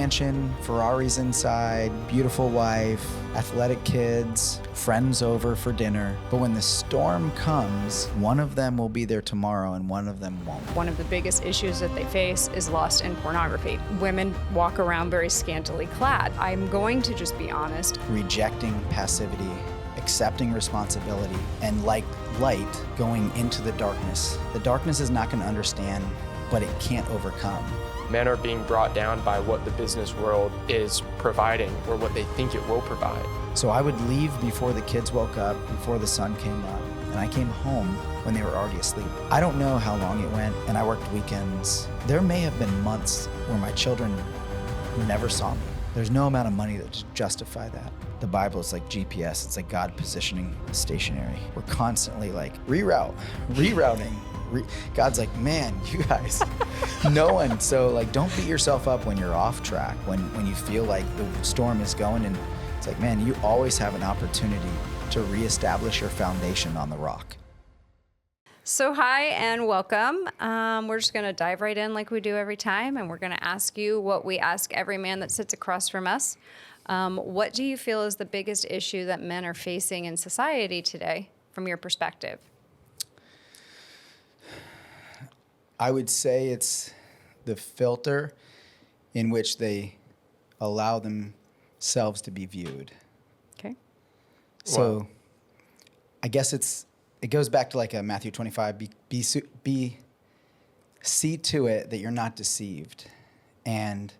mansion, Ferraris inside, beautiful wife, athletic kids, friends over for dinner. But when the storm comes, one of them will be there tomorrow and one of them won't. One of the biggest issues that they face is lust and pornography. Women walk around very scantily clad. I'm going to just be honest. Rejecting passivity, accepting responsibility, and like light going into the darkness. The darkness is not going to understand, but it can't overcome. Men are being brought down by what the business world is providing or what they think it will provide. So I would leave before the kids woke up, before the sun came up, and I came home when they were already asleep. I don't know how long it went, and I worked weekends. There may have been months where my children never saw me. There's no amount of money to justify that. The Bible is like GPS. It's like God positioning stationary. We're constantly like rerouting. God's like, man, you guys, no one. So like, don't beat yourself up when you're off track, when you feel like the storm is going. And it's like, man, you always have an opportunity to reestablish your foundation on the rock. So hi and welcome. We're just going to dive right in like we do every time, and we're going to ask you what we ask every man that sits across from us. What do you feel is the biggest issue that men are facing in society today from your perspective? I would say it's the filter in which they allow themselves to be viewed. Okay. So Wow. I guess it goes back to like a Matthew 25, see to it that you're not deceived. And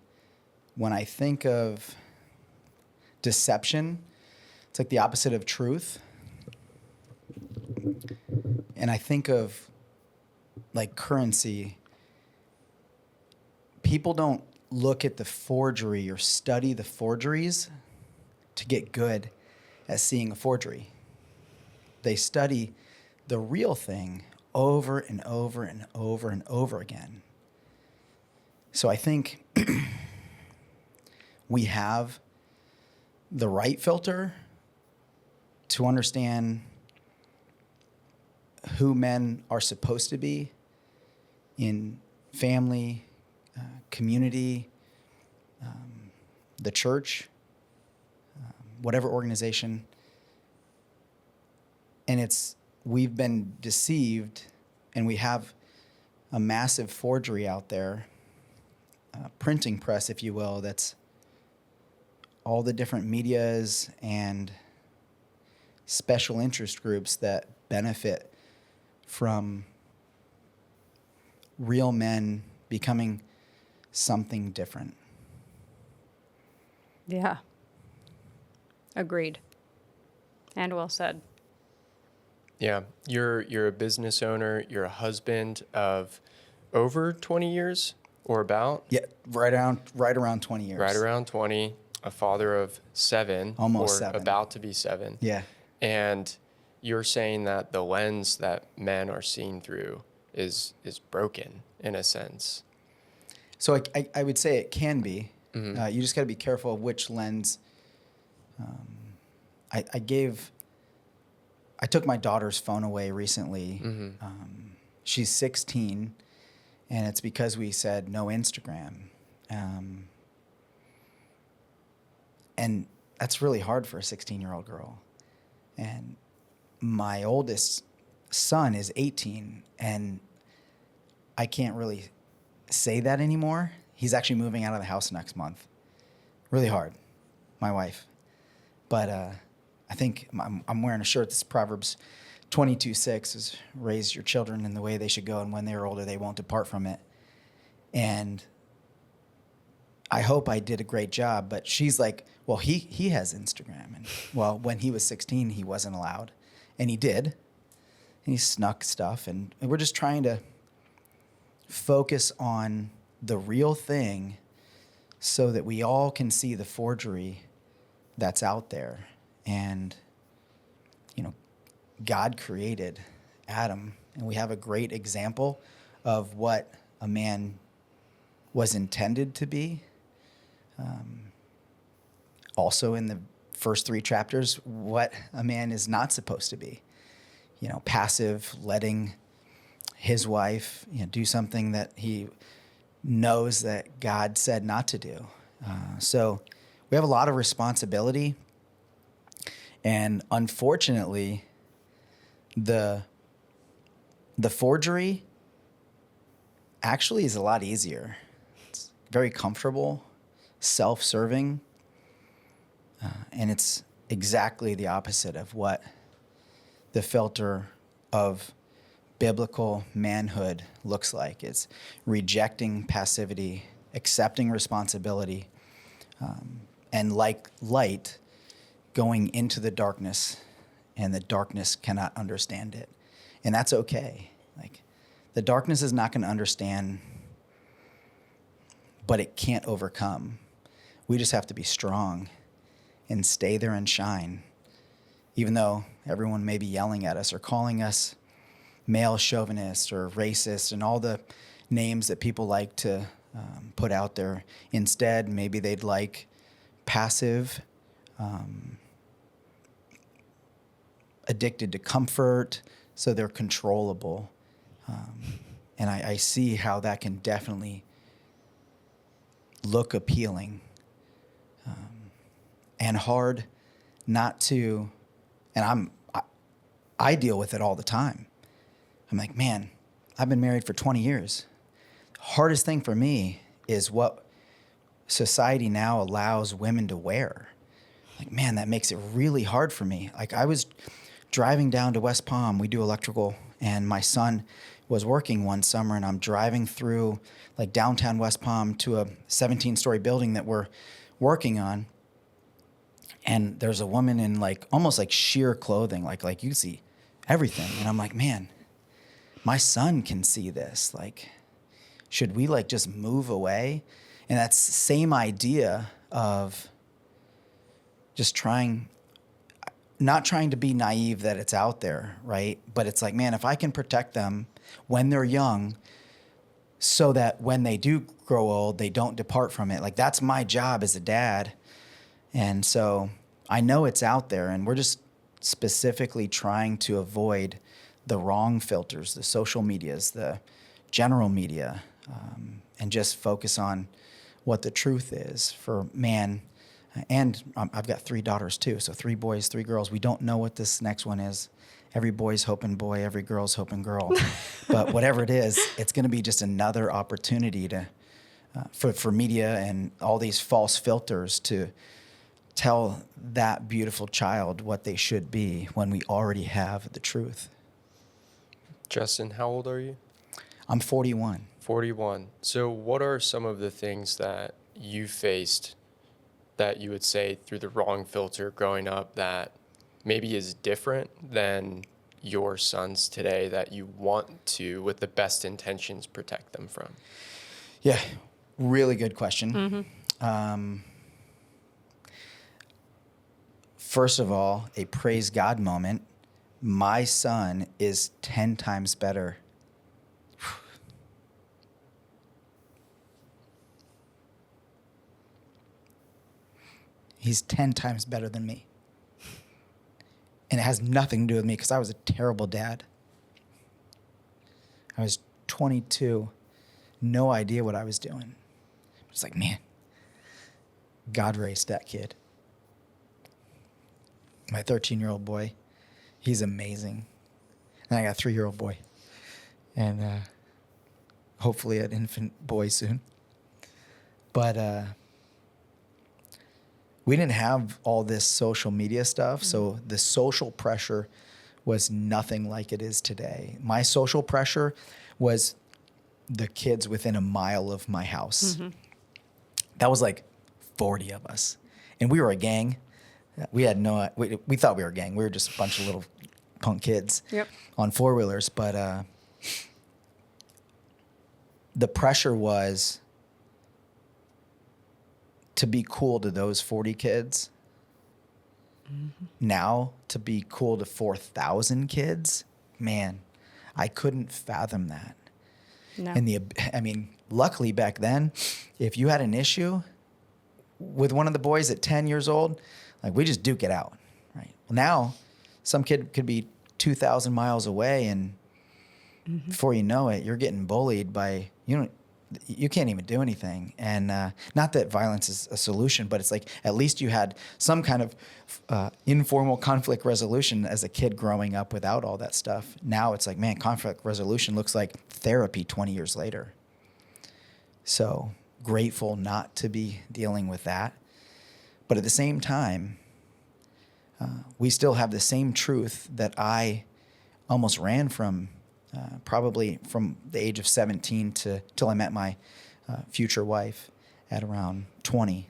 when I think of deception, it's like the opposite of truth. And I think of like currency, people don't look at the forgery or study the forgeries to get good at seeing a forgery. They study the real thing over and over and over and over again. So I think we have the right filter to understand who men are supposed to be in family, community, the church, whatever organization. And we've been deceived, and we have a massive forgery out there, printing press, if you will, that's all the different medias and special interest groups that benefit from real men becoming something different. Yeah. Agreed. And well said. Yeah, you're a business owner. You're a husband of over 20 years or about? Yeah, right around 20 years. Right around 20. A father of 7. Almost or 7. About to be 7. Yeah. And you're saying that the lens that men are seeing through is broken in a sense. So I would say it can be. Mm-hmm. You just got to be careful of which lens. I took my daughter's phone away recently. Mm-hmm. She's 16, and it's because we said no Instagram. And that's really hard for a 16-year-old girl. And my oldest son is 18, and I can't really say that anymore. He's actually moving out of the house next month. Really hard, my wife. But I think I'm wearing a shirt that's Proverbs 22:6 is raise your children in the way they should go, and when they're older, they won't depart from it. And I hope I did a great job, but she's like, well, he has Instagram. And well, when he was 16, he wasn't allowed, and he did. And he snuck stuff, and we're just trying to focus on the real thing so that we all can see the forgery that's out there. And, God created Adam, and we have a great example of what a man was intended to be. Also in the first 3 chapters, what a man is not supposed to be. Passive, letting his wife do something that he knows that God said not to do. So we have a lot of responsibility. And unfortunately, the forgery actually is a lot easier. It's very comfortable, self-serving, and it's exactly the opposite of what the filter of biblical manhood looks like. It's rejecting passivity, accepting responsibility, and like light, going into the darkness, and the darkness cannot understand it. And that's okay. Like, the darkness is not going to understand, but it can't overcome. We just have to be strong and stay there and shine, even though everyone may be yelling at us or calling us male chauvinist or racist and all the names that people like to put out there. Instead, maybe they'd like passive, addicted to comfort, so they're controllable. And I see how that can definitely look appealing, and hard not to. And I deal with it all the time. I'm like, man, I've been married for 20 years. Hardest thing for me is what society now allows women to wear. Like, man, that makes it really hard for me. Like, I was driving down to West Palm. We do electrical, and my son was working one summer, and I'm driving through like downtown West Palm to a 17-story building that we're working on. And there's a woman in like almost like sheer clothing, like you see everything. And I'm like, man, my son can see this. Like, should we like just move away? And that's the same idea of just not trying to be naive that it's out there, right? But it's like, man, if I can protect them when they're young so that when they do grow old, they don't depart from it. Like, that's my job as a dad. And so I know it's out there, and we're just specifically trying to avoid the wrong filters, the social medias, the general media, and just focus on what the truth is for man. And I've got 3 daughters too, so 3 boys, 3 girls. We don't know what this next one is. Every boy's hoping boy, every girl's hoping girl. But whatever it is, it's going to be just another opportunity to for media and all these false filters to tell that beautiful child what they should be when we already have the truth. Justin, how old are you? I'm 41. 41. So what are some of the things that you faced that you would say through the wrong filter growing up that maybe is different than your sons today that you want to, with the best intentions, protect them from? Yeah, really good question. Mm-hmm. First of all, a praise God moment. My son is 10 times better. He's 10 times better than me. And it has nothing to do with me because I was a terrible dad. I was 22, no idea what I was doing. It's like, man, God raised that kid. My 13-year-old boy, he's amazing. And I got a 3-year-old boy. And hopefully an infant boy soon. But we didn't have all this social media stuff, so the social pressure was nothing like it is today. My social pressure was the kids within a mile of my house. Mm-hmm. That was like 40 of us. And we were a gang. We had we thought we were a gang. We were just a bunch of little punk kids on 4-wheelers. But the pressure was to be cool to those 40 kids. Mm-hmm. Now, to be cool to 4,000 kids, man, I couldn't fathom that. No. And luckily back then, if you had an issue with one of the boys at 10 years old, like, we just duke it out, right? Well, now, some kid could be 2,000 miles away, and before you know it, you're getting bullied by, you can't even do anything. And not that violence is a solution, but it's like at least you had some kind of informal conflict resolution as a kid growing up without all that stuff. Now it's like, man, conflict resolution looks like therapy 20 years later. So grateful not to be dealing with that. But at the same time, we still have the same truth that I almost ran from, probably from the age of 17 till I met my future wife at around 20.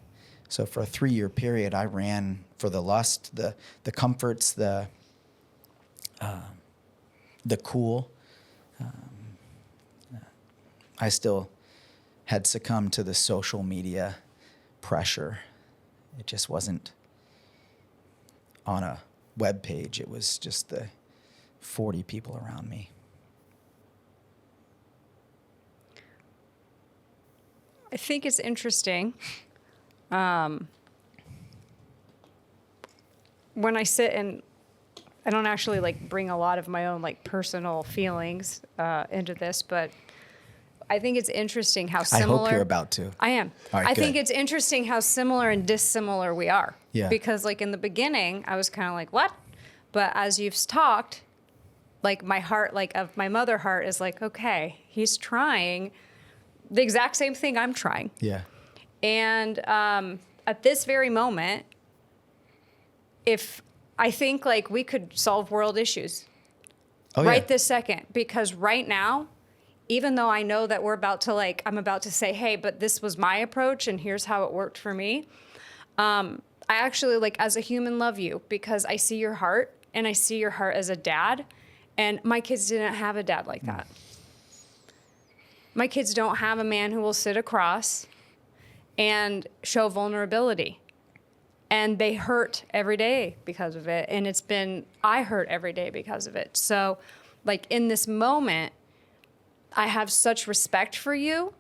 So for a 3-year period, I ran for the lust, the comforts, the cool. I still had succumbed to the social media pressure. It just wasn't on a web page. It was just the 40 people around me. I think it's interesting. When I sit and I don't actually like bring a lot of my own like personal feelings into this, but I think it's interesting how similar. I hope you're about to. I am. All right, I good. think it's interesting how similar and dissimilar we are. Yeah. Because like in the beginning, I was kind of like, what? But as you've talked, like my heart, like of my mother heart is like, okay, he's trying the exact same thing I'm trying. Yeah. And at this very moment, if I think like we could solve world issues right this second, because right now, even though I know that we're about to like, I'm about to say, hey, but this was my approach and here's how it worked for me. I actually like as a human love you because I see your heart and I see your heart as a dad, and my kids didn't have a dad like that. My kids don't have a man who will sit across and show vulnerability. And they hurt every day because of it. And I hurt every day because of it. So like in this moment, I have such respect for you.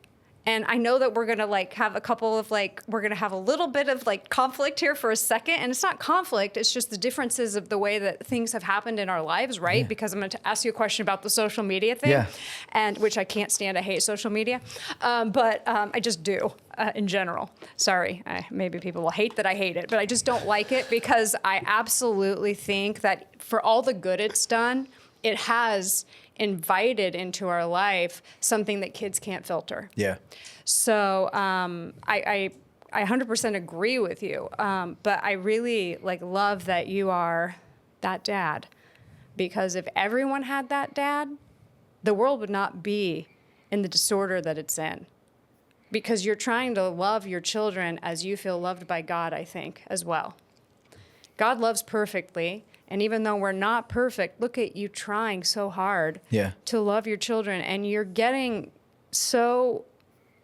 And I know that we're going to like have a couple of like, we're going to have a little bit of like conflict here for a second. And it's not conflict. It's just the differences of the way that things have happened in our lives, right? Yeah. Because I'm going to ask you a question about the social media thing, and which I can't stand. I hate social media. But I just do in general. Sorry. Maybe people will hate that I hate it, but I just don't like it because I absolutely think that for all the good it's done, it has invited into our life something that kids can't filter. Yeah. So I 100% agree with you. But I really like love that you are that dad, because if everyone had that dad, the world would not be in the disorder that it's in, because you're trying to love your children as you feel loved by God, I think, as well. God loves perfectly. And even though we're not perfect, look at you trying so hard to love your children. And you're getting so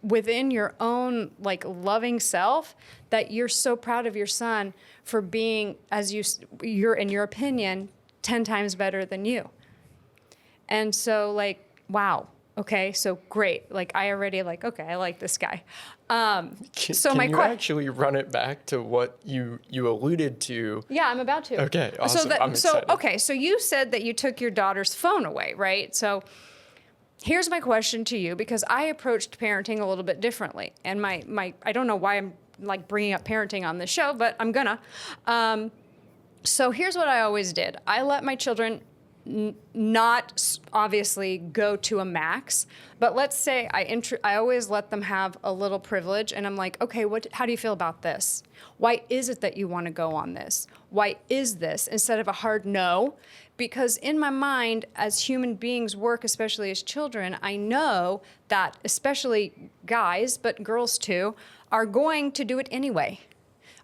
within your own like loving self that you're so proud of your son for being, as you're in your opinion, 10 times better than you. And so like, wow. Okay, so great. Like I already like, okay, I like this guy. Can you actually run it back to what you alluded to? Yeah, I'm about to. Okay, awesome. I'm excited. So you said that you took your daughter's phone away, right? So here's my question to you, because I approached parenting a little bit differently. And my I don't know why I'm like bringing up parenting on this show, but I'm gonna. So here's what I always did. I let my children not obviously go to a max, but let's say I always let them have a little privilege, and I'm like, okay, how do you feel about this? Why is it that you want to go on this? Why is this? Instead of a hard no, because in my mind, as human beings work, especially as children, I know that especially guys, but girls too, are going to do it anyway.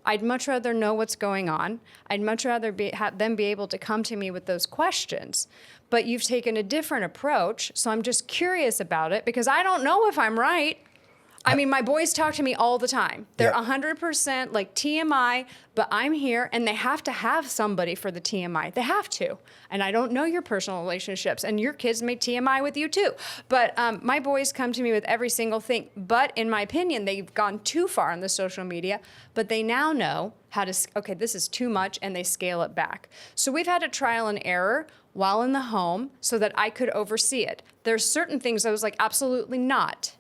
I'd much rather know what's going on. I'd much rather have them be able to come to me with those questions. But you've taken a different approach, so I'm just curious about it because I don't know if I'm right. I mean, my boys talk to me all the time. They're 100% like TMI, but I'm here, and they have to have somebody for the TMI. They have to. And I don't know your personal relationships, and your kids may TMI with you too. But my boys come to me with every single thing. But in my opinion, they've gone too far on the social media, but they now know how to, okay, this is too much, and they scale it back. So we've had a trial and error while in the home so that I could oversee it. There's certain things I was like, absolutely not.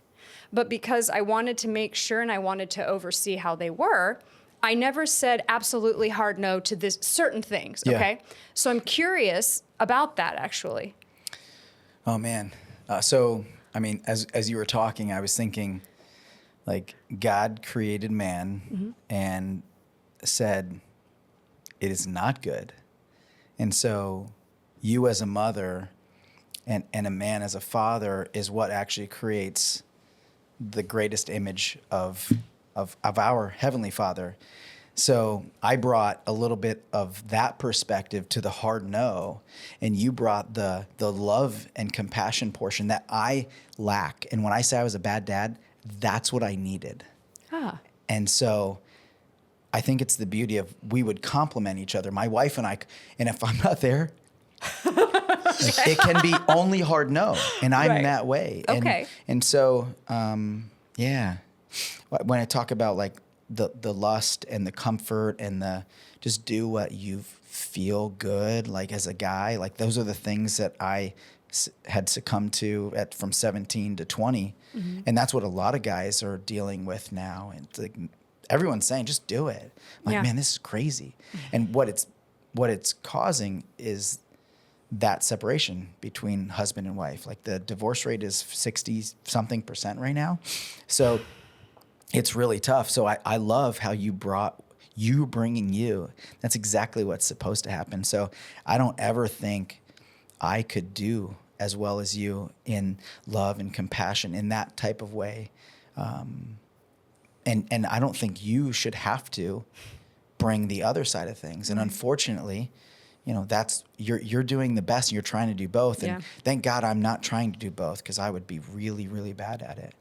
but because I wanted to make sure and I wanted to oversee how they were, I never said absolutely hard no to this certain things. Yeah. Okay. So I'm curious about that actually. Oh man. So, I mean, as you were talking, I was thinking like God created man and said, it is not good. And so you as a mother and a man as a father is what actually creates the greatest image of our Heavenly Father. So I brought a little bit of that perspective to the hard no, and you brought the love and compassion portion that I lack. And when I say I was a bad dad, that's what I needed. Ah. And so I think it's the beauty of we would complement each other, my wife and I. And if I'm not there, like, it can be only hard no, and I'm Right. that way. Okay. And so, yeah, when I talk about like the lust and the comfort and the just do what you feel good, like as a guy, like those are the things that I had succumbed to from 17 to 20. And that's what a lot of guys are dealing with now. And it's like everyone's saying, just do it. I'm like, Yeah. man, this is crazy. And what it's causing is that separation between husband and wife. Like the divorce rate is 60-something% right now. So it's really tough. So I love how you bringing you. That's exactly what's supposed to happen. So I don't ever think I could do as well as you in love and compassion in that type of way. And I don't think you should have to bring the other side of things. And unfortunately, you know, that's you're doing the best and you're trying to do both. And thank God I'm not trying to do both because I would be really, really bad at it.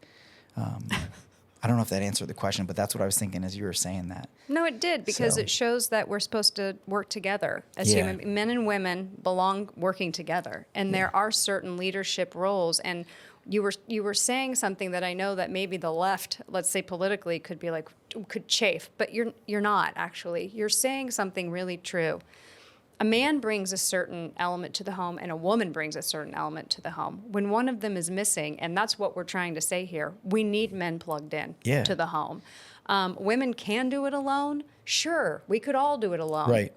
I don't know if that answered the question, but that's what I was thinking as you were saying that. No, it did, because So- it shows that we're supposed to work together as Yeah. human. Men and women belong working together, and there are certain leadership roles. And you were saying something that I know that maybe the left, let's say politically, could chafe, but you're not actually. You're saying something really true. A man brings a certain element to the home and a woman brings a certain element to the home. When one of them is missing, and that's what we're trying to say here, we need men plugged in to the home. Women can do it alone. Sure, we could all do it alone. Right.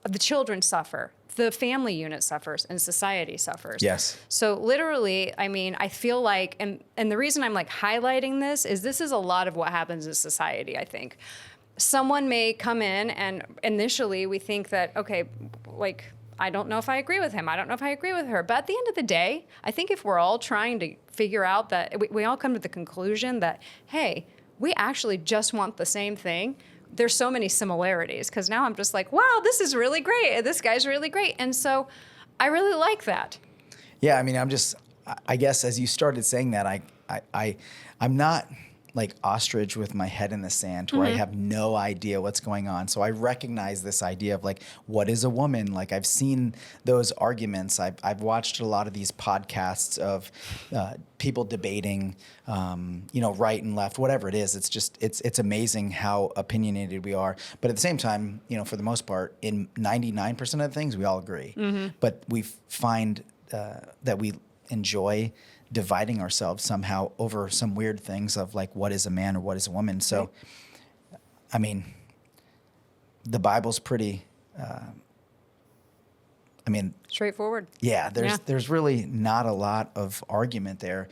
The children suffer. The family unit suffers and society suffers. Yes. So literally, I mean, I feel like, and the reason I'm like highlighting this is a lot of what happens in society, I think. Someone may come in and initially we think that, okay, like, I don't know if I agree with him. I don't know if I agree with her. But at the end of the day, I think if we're all trying to figure out that we all come to the conclusion that, hey, we actually just want the same thing. There's so many similarities because now I'm just like, wow, this is really great. This guy's really great. And so I really like that. Yeah, I mean, I guess as you started saying that, I'm not like ostrich with my head in the sand to where I have no idea what's going on. So I recognize this idea of like, what is a woman? Like I've seen those arguments. I've watched a lot of these podcasts of people debating, right and left, whatever it is. It's just, it's amazing how opinionated we are. But at the same time, for the most part, in 99% of the things, we all agree. But we find that we enjoy dividing ourselves somehow over some weird things of like what is a man or what is a woman. So, I mean, the Bible's pretty, Straightforward. yeah, there's really not a lot of argument there.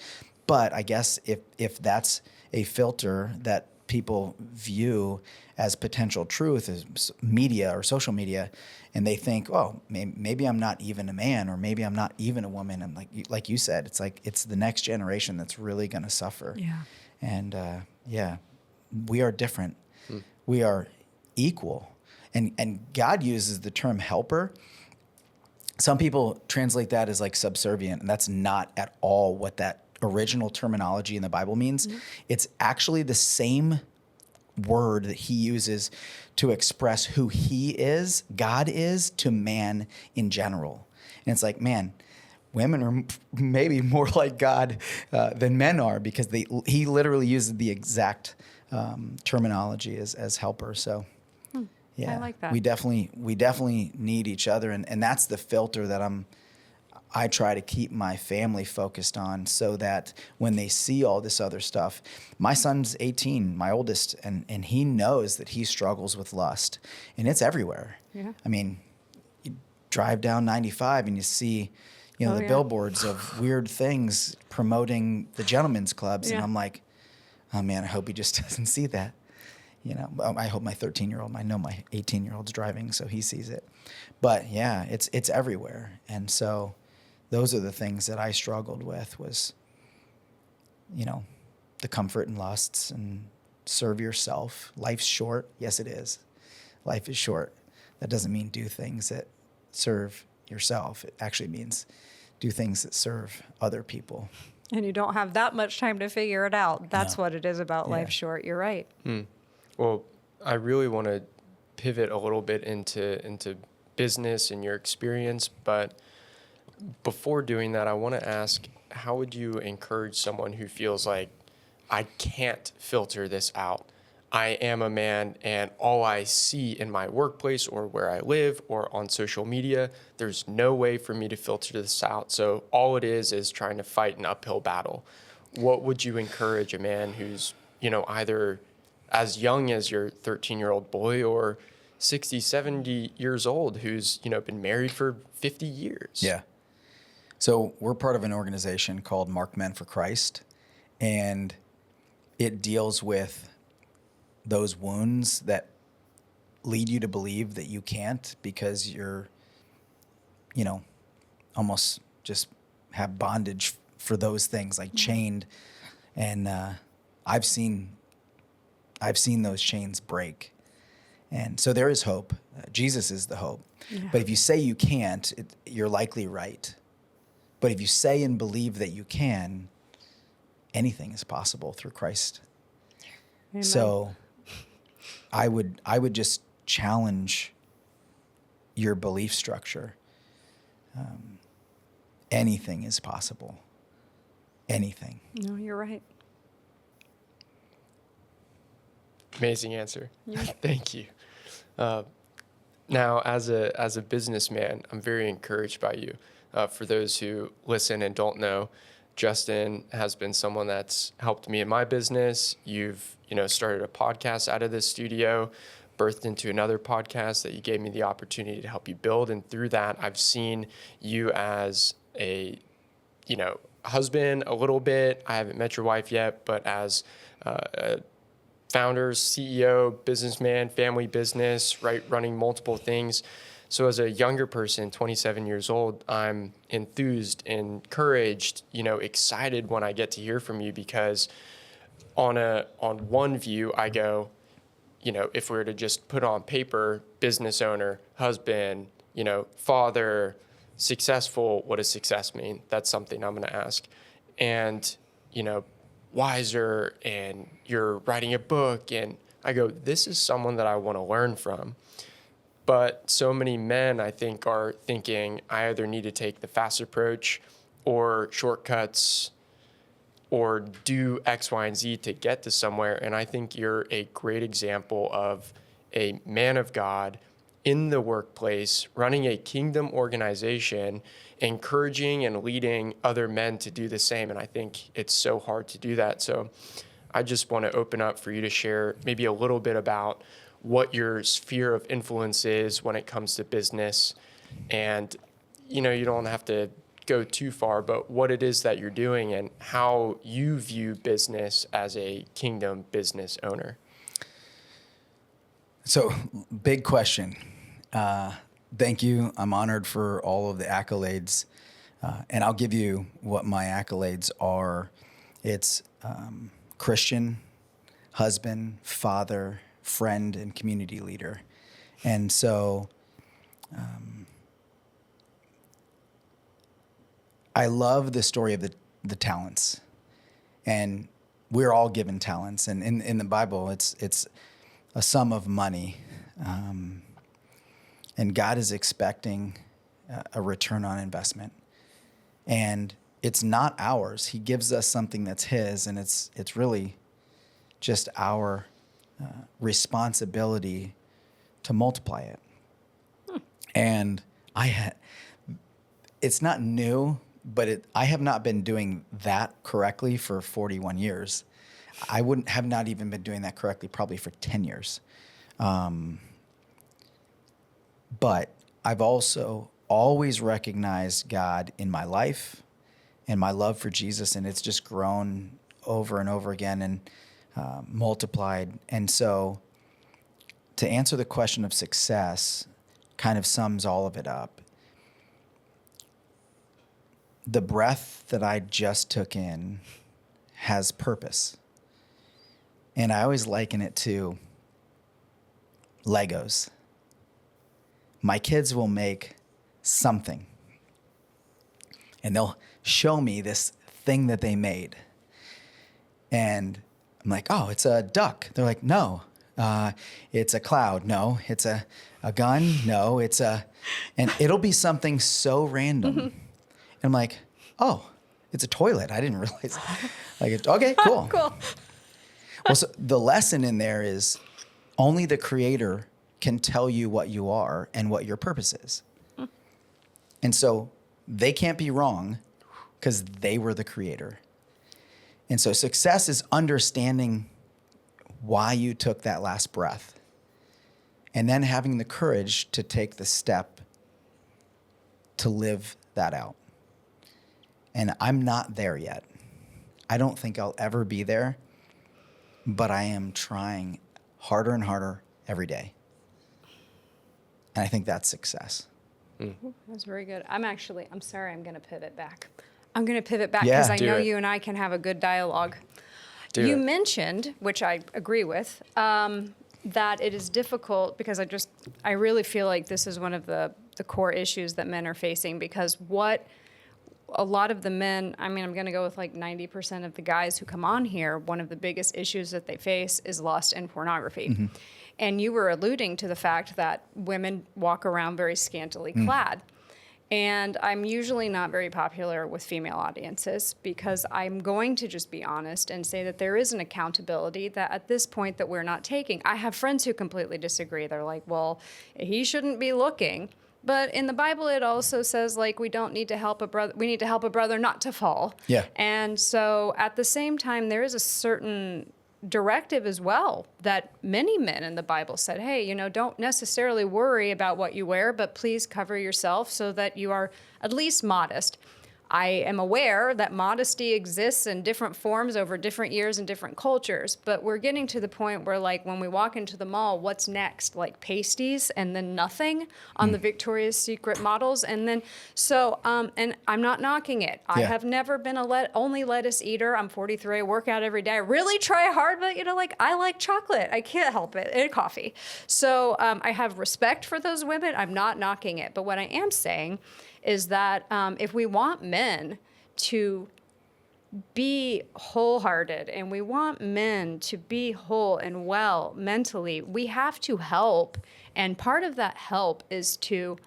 But I guess if that's a filter that people view as potential truth as media or social media, and they think, oh, maybe I'm not even a man, or maybe I'm not even a woman. And like you said, it's like it's the next generation that's really going to suffer. Yeah. And we are different. We are equal. And God uses the term helper. Some people translate that as like subservient, and that's not at all what that original terminology in the Bible means. It's actually the same word that he uses to express who he is, God is, to man in general. And it's like, man, women are maybe more like God than men are, because he literally uses the exact terminology as helper. So yeah, I like that. we definitely need each other. And that's the filter that I try to keep my family focused on, so that when they see all this other stuff, my son's 18, my oldest, and he knows that he struggles with lust, and it's everywhere. Yeah. I mean, you drive down 95 and you see, the billboards of weird things promoting the gentlemen's clubs. And Yeah. I'm like, oh man, I hope he just doesn't see that. I hope my 13-year-old, I know my 18-year-old's driving, so he sees it. But yeah, it's everywhere. And so those are the things that I struggled with was, the comfort and lusts, and serve yourself. Life's short. Yes, it is. Life is short. That doesn't mean do things that serve yourself. It actually means do things that serve other people. And you don't have that much time to figure it out. That's No. what it is about Yeah. life short. You're right. Well, I really want to pivot a little bit into business and your experience, but before doing that, I want to ask, how would you encourage someone who feels like, I can't filter this out? I am a man, and all I see in my workplace or where I live or on social media, there's no way for me to filter this out. So all it is trying to fight an uphill battle. What would you encourage a man who's, either as young as your 13-year-old boy or 60, 70 years old who's, been married for 50 years? Yeah. So we're part of an organization called Marked Men for Christ, and it deals with those wounds that lead you to believe that you can't, because you're, almost just have bondage for those things, like chained. And I've seen those chains break. And so there is hope. Jesus is the hope. Yeah. But if you say you can't, you're likely right. But if you say and believe that you can, anything is possible through Christ. Amen. So I would just challenge your belief structure. Anything is possible. Anything. No, you're right. Amazing answer. Yeah. Thank you. Now, as a businessman, I'm very encouraged by you. For those who listen and don't know, Justin has been someone that's helped me in my business. You've, started a podcast out of this studio, birthed into another podcast that you gave me the opportunity to help you build. And through that, I've seen you as a, husband a little bit. I haven't met your wife yet, but as a founder, CEO, businessman, family business, right, running multiple things. So as a younger person, 27 years old, I'm enthused, encouraged, excited when I get to hear from you, because on one view, I go, if we were to just put on paper, business owner, husband, father, successful, what does success mean? That's something I'm going to ask. And, wiser, and you're writing a book, and I go, this is someone that I want to learn from. But so many men, I think, are thinking, I either need to take the fast approach or shortcuts or do X, Y, and Z to get to somewhere. And I think you're a great example of a man of God in the workplace, running a kingdom organization, encouraging and leading other men to do the same. And I think it's so hard to do that. So I just want to open up for you to share maybe a little bit about what your sphere of influence is when it comes to business. And, you don't have to go too far, but what it is that you're doing and how you view business as a kingdom business owner. So, big question. Thank you. I'm honored for all of the accolades. And I'll give you what my accolades are. It's Christian, husband, father, friend, and community leader. And so I love the story of the talents. And we're all given talents. And in the Bible, it's a sum of money. And God is expecting a return on investment. And it's not ours. He gives us something that's his, and it's really just our responsibility to multiply it. And it's not new, but I have not been doing that correctly for 41 years. I wouldn't have not even been doing that correctly probably for 10 years. But I've also always recognized God in my life and my love for Jesus, and it's just grown over and over again and multiplied. And so to answer the question of success kind of sums all of it up. The breath that I just took in has purpose. And I always liken it to Legos. My kids will make something, and they'll show me this thing that they made. And I'm like, oh, it's a duck. They're like, no, it's a cloud. No, it's a gun. No, and it'll be something so random. And I'm like, oh, it's a toilet. I didn't realize. Okay, cool. Cool. Well, so the lesson in there is only the Creator can tell you what you are and what your purpose is. And so they can't be wrong because they were the Creator. And so success is understanding why you took that last breath and then having the courage to take the step to live that out. And I'm not there yet. I don't think I'll ever be there, but I am trying harder and harder every day. And I think that's success. That's very good. I'm sorry, I'm going to pivot back. I'm going to pivot back Yeah. because I Do know it. you and I can have a good dialogue. Do You it. mentioned, which I agree with, that it is difficult because I really feel like this is one of the core issues that men are facing, because what a lot of the men, I'm going to go with like 90% of the guys who come on here, one of the biggest issues that they face is lust and pornography. Mm-hmm. And you were alluding to the fact that women walk around very scantily clad. And I'm usually not very popular with female audiences because I'm going to just be honest and say that there is an accountability that at this point that we're not taking. I have friends who completely disagree. They're like, well, he shouldn't be looking. But in the Bible, it also says, like, we need to help a brother not to fall. Yeah. And so at the same time, there is a certain directive as well that many men in the Bible said, hey, don't necessarily worry about what you wear, but please cover yourself so that you are at least modest. I am aware that modesty exists in different forms over different years and different cultures, but we're getting to the point where, like, when we walk into the mall, what's next? Like pasties and then nothing on the Victoria's Secret models. And then, and I'm not knocking it. I Yeah. have never been only lettuce eater. I'm 43. I work out every day. I really try hard, but, I like chocolate. I can't help it. And coffee. So I have respect for those women. I'm not knocking it. But what I am saying is that if we want men to be wholehearted and we want men to be whole and well mentally, we have to help. And part of that help is to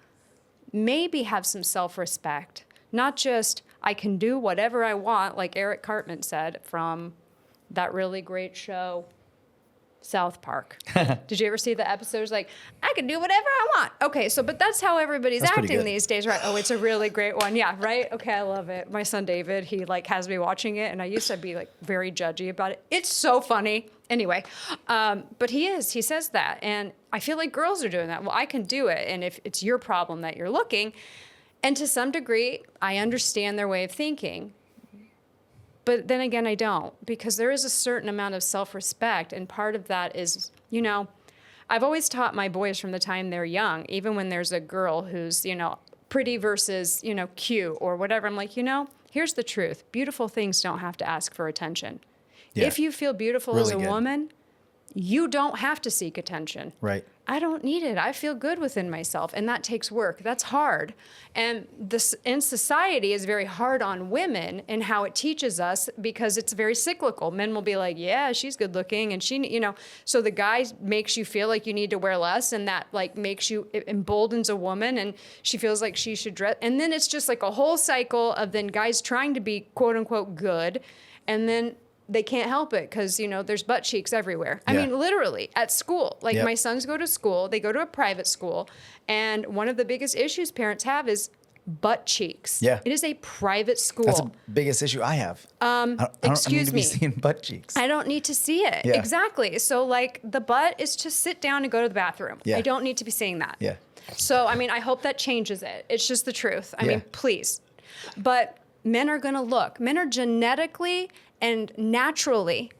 maybe have some self-respect, not just I can do whatever I want, like Eric Cartman said from that really great show, South Park. Did you ever see the episodes like, I can do whatever I want? Okay, but that's how everybody's That's pretty acting good. these days, right? Oh, it's a really great one. Yeah, right? Okay, I love it. My son David, he has me watching it, and I used to be very judgy about it. It's so funny. Anyway, but he says that, and I feel like girls are doing that. Well, I can do it, and if it's your problem that you're looking, and to some degree, I understand their way of thinking. But then again, I don't, because there is a certain amount of self-respect, and part of that is, I've always taught my boys from the time they're young, even when there's a girl who's, pretty versus, cute or whatever, I'm like, here's the truth. Beautiful things don't have to ask for attention. Yeah. If you feel beautiful Really as a good. woman, you don't have to seek attention. Right. I don't need it. I feel good within myself, and that takes work. That's hard. And this in society is very hard on women and how it teaches us, because it's very cyclical. Men will be like, yeah, she's good looking, and so the guy makes you feel like you need to wear less, and that it emboldens a woman, and she feels like she should dress. And then it's just like a whole cycle of then guys trying to be quote unquote good, and then they can't help it because, there's butt cheeks everywhere. I Yeah. mean, literally at school. Like Yep. my sons go to school, they go to a private school. And one of the biggest issues parents have is butt cheeks. Yeah. It is a private school. That's the biggest issue I have. I don't excuse need to me. be seeing butt cheeks. I don't need to see it. Yeah. Exactly. So like the butt is to sit down and go to the bathroom. Yeah. I don't need to be seeing that. Yeah. So, I mean, I hope that changes it. It's just the truth. I Yeah. mean, please. But men are going to look. Men are genetically and naturally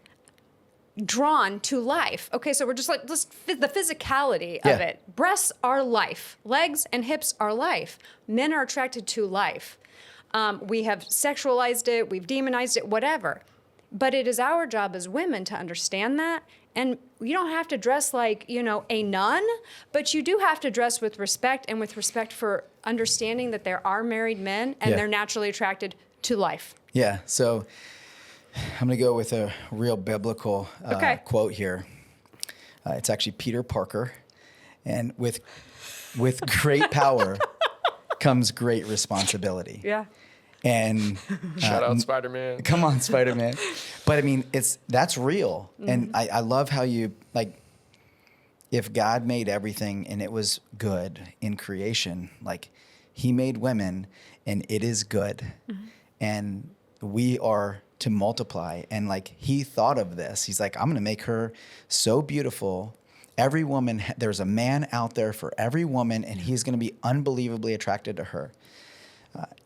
drawn to life. Okay, so we're just like the physicality of Yeah. it. Breasts are life. Legs and hips are life. Men are attracted to life. We have sexualized it. We've demonized it, whatever. But it is our job as women to understand that. And you don't have to dress like, a nun, but you do have to dress with respect and with respect for understanding that there are married men and Yeah. they're naturally attracted to life. Yeah. So I'm going to go with a real biblical Okay. quote here. It's actually Peter Parker. And with great power comes great responsibility. Yeah. And Shout out Spider-Man. come on, Spider-Man. But I mean, that's real. And I love how you, like, if God made everything and it was good in creation, like he made women and it is good. And we are to multiply. And like he thought of this. He's like, I'm going to make her so beautiful. Every woman, there's a man out there for every woman, and he's going to be unbelievably attracted to her.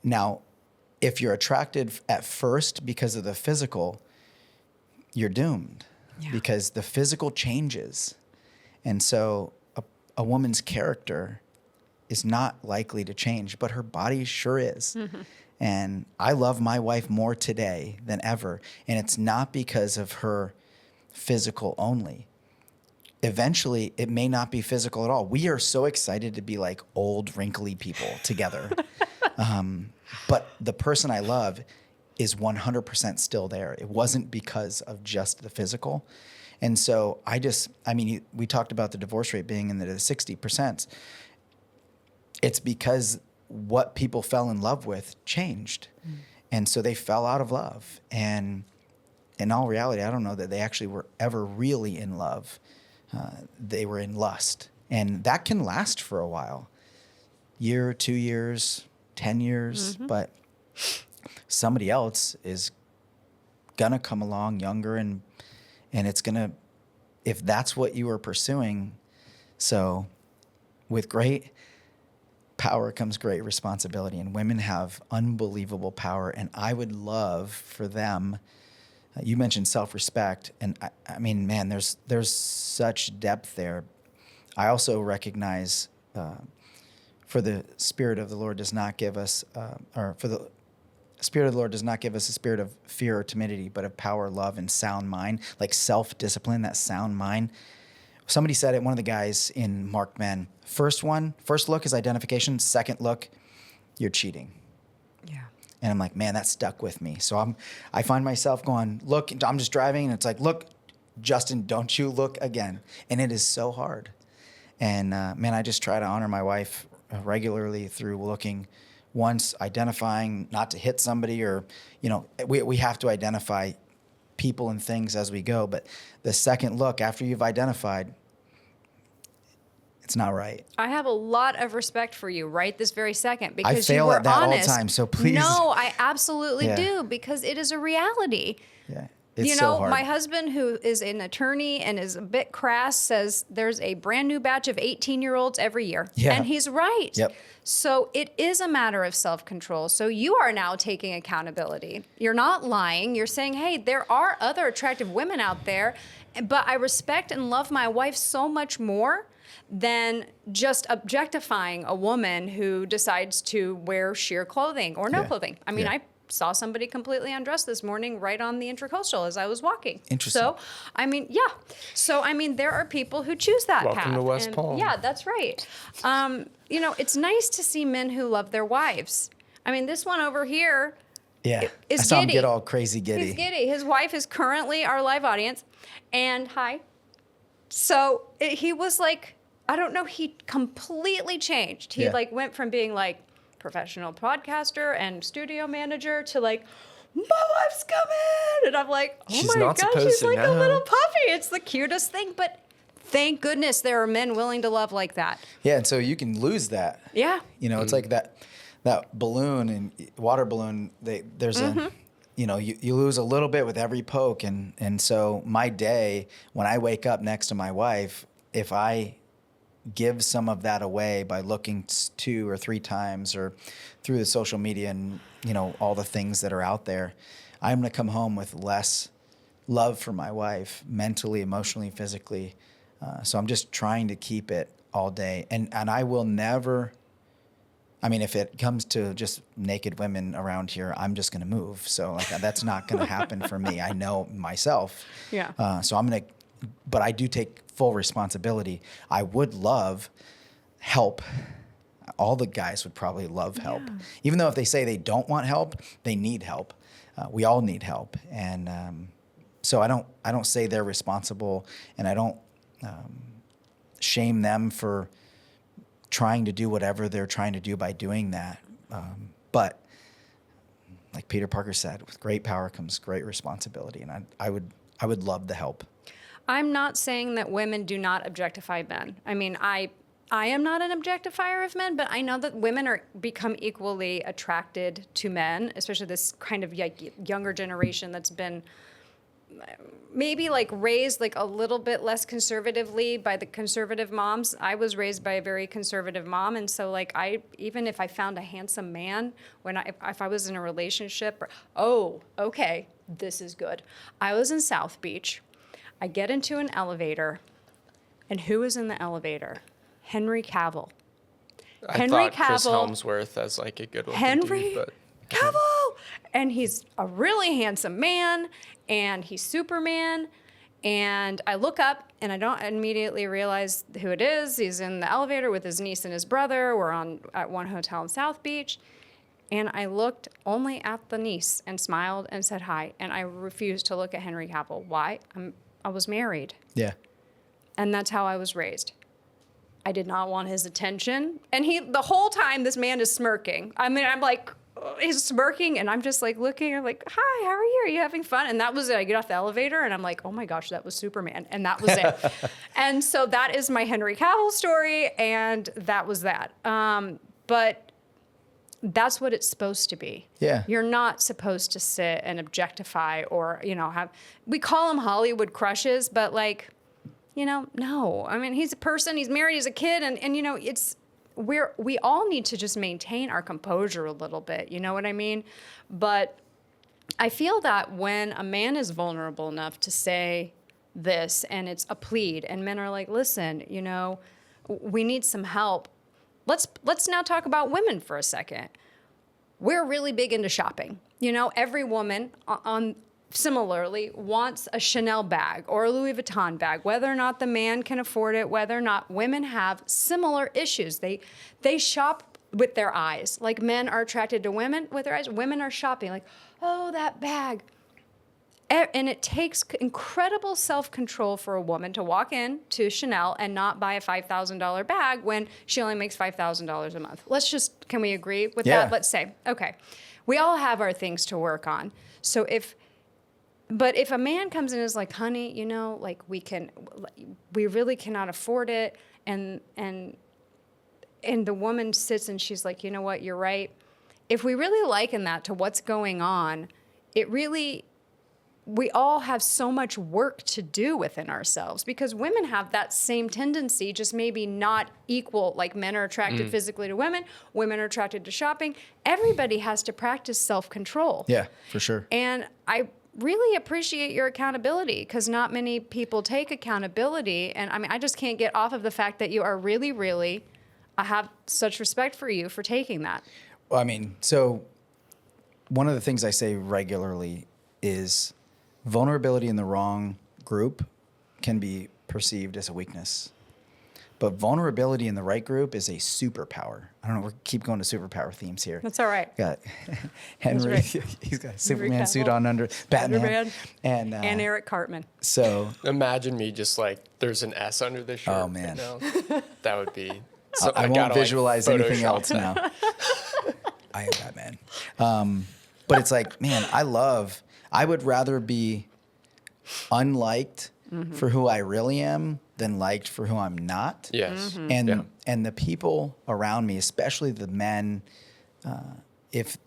Now, if you're attracted at first because of the physical, you're doomed because the physical changes. And so a woman's character is not likely to change, but her body sure is. And I love my wife more today than ever. And it's not because of her physical only. Eventually, it may not be physical at all. We are so excited to be like old, wrinkly people together. But the person I love is 100% still there. It wasn't because of just the physical. And so we talked about the divorce rate being in the 60%. It's because what people fell in love with changed. And so they fell out of love. And in all reality, I don't know that they actually were ever really in love. They were in lust. And that can last for a while. Year, 2 years, 10 years. But somebody else is going to come along younger and it's going to, if that's what you were pursuing. So with great power comes great responsibility, and women have unbelievable power. And I would love for them, you mentioned self-respect, and I mean, man, there's such depth there. I also recognize for the Spirit of the Lord does not give us, the Spirit of the Lord does not give us a spirit of fear or timidity, but of power, love, and sound mind, like self-discipline, that sound mind. Somebody said it, one of the guys in Marked Men, first look is identification. Second look, you're cheating. Yeah. And I'm like, man, that stuck with me. So I find myself going, look, I'm just driving and it's like, look, Justin, don't you look again. And it is so hard. And man, I just try to honor my wife regularly through looking once, identifying not to hit somebody, or, we have to identify people and things as we go. But the second look after you've identified, it's not right. I have a lot of respect for you right this very second, because I fail you were at that honest. all the time, so please. No, I absolutely Yeah. do, because it is a reality. Yeah, it's so hard. My husband, who is an attorney and is a bit crass, says there's a brand new batch of 18-year-olds every year. Yeah. And he's right. Yep. So it is a matter of self-control. So you are now taking accountability. You're not lying. You're saying, hey, there are other attractive women out there, but I respect and love my wife so much more than just objectifying a woman who decides to wear sheer clothing or no Yeah. clothing. I mean, Yeah. I saw somebody completely undressed this morning right on the Intracoastal as I was walking. Interesting. So, So, there are people who choose that path. Welcome to West And Palm. Yeah, that's right. It's nice to see men who love their wives. This one over here Yeah, is I saw him giddy. get all crazy giddy. He's giddy. His wife is currently our live audience. And hi. So he was like, I don't know, he completely changed. He Yeah. went from being like professional podcaster and studio manager to like, my wife's coming. And I'm like, oh She's my not gosh, supposed she's to like a know. little puppy. It's the cutest thing. But thank goodness there are men willing to love like that. Yeah, and so you can lose that. Yeah. It's like that that balloon and water balloon, there's a, you lose a little bit with every poke. And so my day, when I wake up next to my wife, if I give some of that away by looking 2 or 3 times or through the social media and, all the things that are out there, I'm going to come home with less love for my wife, mentally, emotionally, physically. So I'm just trying to keep it all day. And I will never, if it comes to just naked women around here, I'm just going to move. So like that's not going to happen for me. I know myself. Yeah. So but I do take full responsibility. I would love help. All the guys would probably love help. Yeah. Even though if they say they don't want help, they need help. We all need help. And so I don't say they're responsible, and I don't shame them for trying to do whatever they're trying to do by doing that. But like Peter Parker said, with great power comes great responsibility. And I would love the help. I'm not saying that women do not objectify men. I am not an objectifier of men, but I know that women are become equally attracted to men, especially this kind of younger generation that's been maybe like raised like a little bit less conservatively by the conservative moms. I was raised by a very conservative mom, and so like even if I found a handsome man if I was in a relationship, okay, this is good. I was in South Beach. I get into an elevator, and who is in the elevator? Henry Cavill. I thought Chris Helmsworth as like a good looking dude, but Cavill! And he's a really handsome man, and he's Superman. And I look up, and I don't immediately realize who it is. He's in the elevator with his niece and his brother. We're at one hotel in South Beach. And I looked only at the niece and smiled and said hi. And I refused to look at Henry Cavill. Why? I was married. Yeah. And that's how I was raised. I did not want his attention. And the whole time this man is smirking. I'm like, he's smirking, and I'm just like looking. I'm like, hi, how are you? Are you having fun? And that was it. I get off the elevator, and I'm like, oh my gosh, that was Superman. And that was it. And so that is my Henry Cavill story, and that was that. But that's what it's supposed to be. Yeah. You're not supposed to sit and objectify or, we call them Hollywood crushes, but like, no. He's a person, he's married, he's a kid, and we all need to just maintain our composure a little bit, you know what I mean? But I feel that when a man is vulnerable enough to say this, and it's a plead, and men are like, listen, we need some help. Let's now talk about women for a second. We're really big into shopping. Every woman similarly wants a Chanel bag or a Louis Vuitton bag, whether or not the man can afford it, whether or not women have similar issues. They shop with their eyes. Like men are attracted to women with their eyes. Women are shopping like, oh, that bag. And it takes incredible self-control for a woman to walk in to Chanel and not buy a $5,000 bag when she only makes $5,000 a month. Can we agree with that? Let's say, okay, we all have our things to work on. So if a man comes in and is like, honey, like we really cannot afford it. And the woman sits and she's like, you know what, you're right. If we really liken that to what's going on, we all have so much work to do within ourselves because women have that same tendency, just maybe not equal. Like men are attracted physically to women are attracted to shopping. Everybody has to practice self-control. Yeah, for sure. And I really appreciate your accountability because not many people take accountability. And I just can't get off of the fact that you are really, really, I have such respect for you for taking that. Well, so one of the things I say regularly is vulnerability in the wrong group can be perceived as a weakness. But vulnerability in the right group is a superpower. I don't know, we keep going to superpower themes here. That's all right. Got Henry, right. he's got a Superman suit on under Batman. And Eric Cartman. So imagine me just like, there's an S under the shirt. Oh, man. That would be... I won't visualize anything else now. I am Batman. But it's like, man, I would rather be unliked for who I really am than liked for who I'm not. Yes. And the people around me, especially the men if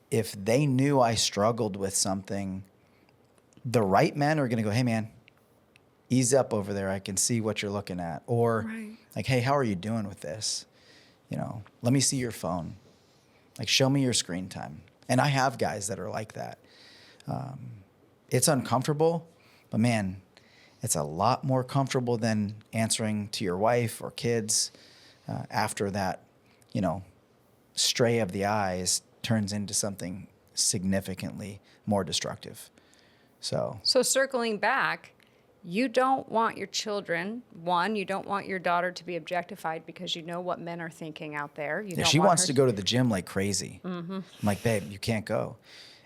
they knew I struggled with something, the right men are going to go, hey man, ease up over there. I can see what you're looking at. Or Right. like, hey, how are you doing with this? You know, let me see your phone. Like, show me your screen time. And I have guys that are like that. It's uncomfortable, but man, it's a lot more comfortable than answering to your wife or kids after that, you know, stray of the eyes turns into something significantly more destructive. So circling back, you don't want your children, you don't want your daughter to be objectified because you know what men are thinking out there. You yeah, don't she want wants her to go to the gym like crazy. I'm like, babe, you can't go.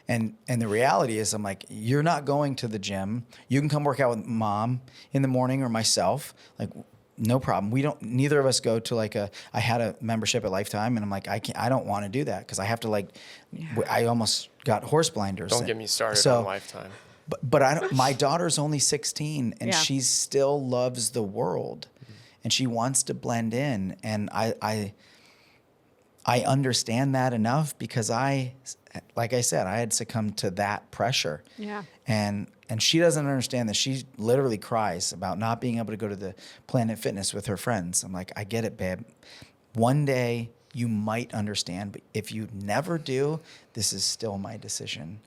And the reality is, I'm like, you're not going to the gym. You can come work out with mom in the morning or myself. Like, no problem. Neither of us go to like I had a membership at Lifetime, and I'm like, I don't want to do that because I have to I almost got horse blinders. Don't get me started So, on Lifetime. But I don't, my daughter's only 16 and Yeah. she still loves the world and she wants to blend in. And I understand that enough because like I said, I had succumbed to that pressure. Yeah. And she doesn't understand that. She literally cries about not being able to go to the Planet Fitness with her friends. I'm like, I get it, babe. One day you might understand, but if you never do, this is still my decision.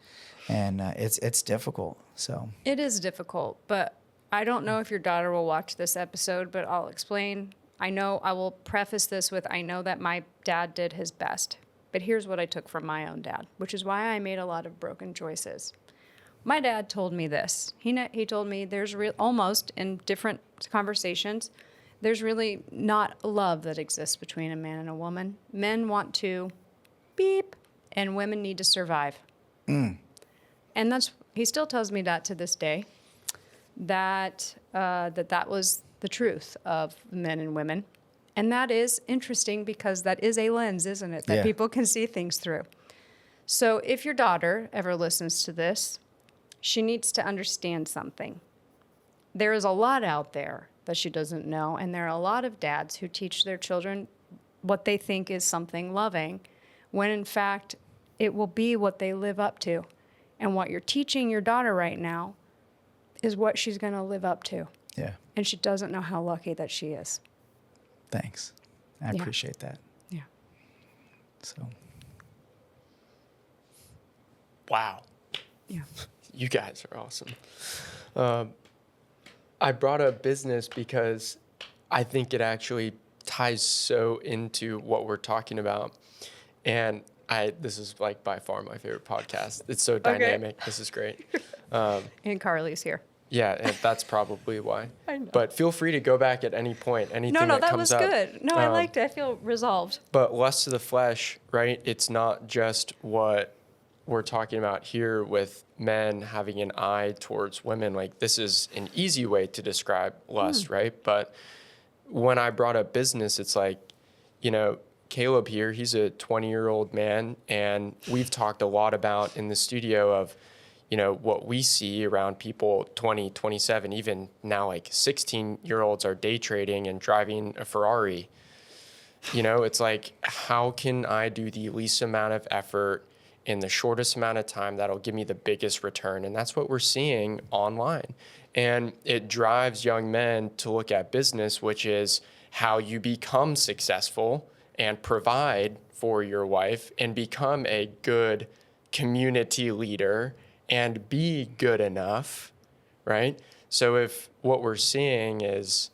And it's difficult. So It is difficult, but I don't know if your daughter will watch this episode, but I'll explain. I will preface this with, I know that my dad did his best, but here's what I took from my own dad, which is why I made a lot of broken choices. My dad told me this. He told me there's almost in different conversations, there's really not love that exists between a man and a woman. Men want to beep, and women need to survive. And he still tells me that to this day, that was the truth of men and women. And that is interesting because that is a lens, isn't it? That Yeah. people can see things through. So if your daughter ever listens to this, she needs to understand something. There is a lot out there that she doesn't know, and there are a lot of dads who teach their children what they think is something loving, when in fact it will be what they live up to. And what you're teaching your daughter right now is what she's going to live up to. yeah, And she doesn't know how lucky that she is. thanks. I Yeah. appreciate that. Yeah. So Wow. Yeah. You guys are awesome. I brought up business because I think it actually ties so into what we're talking about. And this is like by far my favorite podcast. It's so dynamic. This is great. And Carly's here. Yeah, and that's probably why. I know. But feel free to go back at any point. Anything No, that that comes was up. good. No, I liked it. I feel resolved. But lust to the flesh, right? It's not just what we're talking about here with men having an eye towards women. Like, this is an easy way to describe lust, right? But when I brought up business, it's like, you know, Caleb here, he's a 20-year-old man, and we've talked a lot about in the studio of, you know, what we see around people 20, 27, even now like 16-year-olds are day trading and driving a Ferrari. You know, it's like, how can I do the least amount of effort in the shortest amount of time that'll give me the biggest return? And that's what we're seeing online. And it drives young men to look at business, which is how you become successful and provide for your wife and become a good community leader and be good enough, right? So if what we're seeing is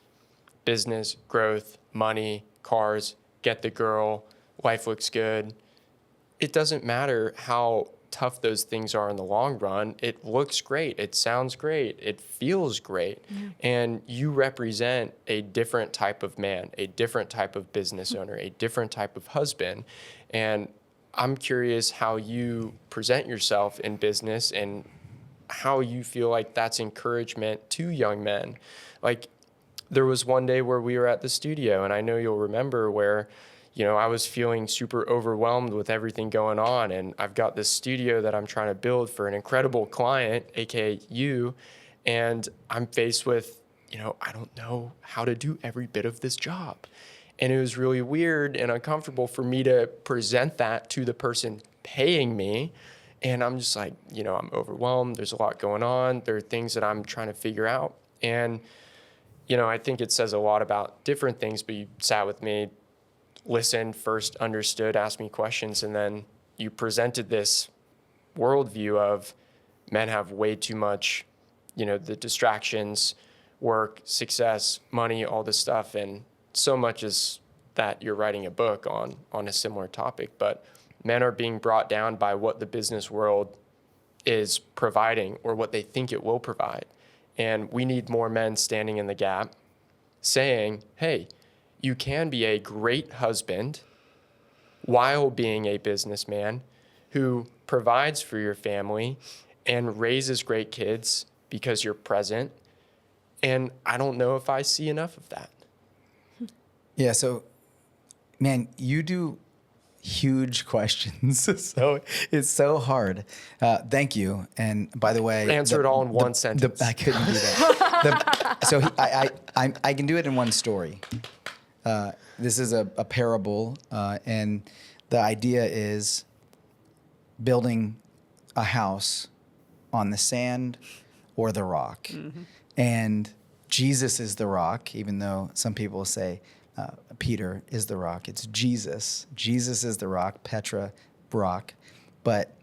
business, growth, money, cars, get the girl, life looks good, it doesn't matter how tough those things are in the long run. It looks great. It sounds great. It feels great. Yeah. And you represent a different type of man, a different type of business owner, a different type of husband. And I'm curious how you present yourself in business and how you feel like that's encouragement to young men. Like, there was one day where we were at the studio, and I know you'll remember where, you know, I was feeling super overwhelmed with everything going on, and I've got this studio that I'm trying to build for an incredible client, aka you, and I'm faced with, you know, I don't know how to do every bit of this job. And it was really weird and uncomfortable for me to present that to the person paying me. And I'm just like, I'm overwhelmed. There's a lot going on. There are things that I'm trying to figure out. And, I think it says a lot about different things, but you sat with me, listened, first understood, asked me questions, and then you presented this worldview of men have way too much, the distractions, work, success, money, all this stuff. And so much is that you're writing a book on a similar topic, but men are being brought down by what the business world is providing or what they think it will provide. And we need more men standing in the gap saying, hey, you can be a great husband while being a businessman who provides for your family and raises great kids because you're present. And I don't know if I see enough of that. Yeah. So, man, you do huge questions. So it's so hard. Thank you. And by the way, Answer it all in one sentence. I couldn't do that. I can do it in one story. This is a parable, and the idea is building a house on the sand or the rock. Mm-hmm. And Jesus is the rock, even though some people say Peter is the rock. It's Jesus. Jesus is the rock, Petra, rock. But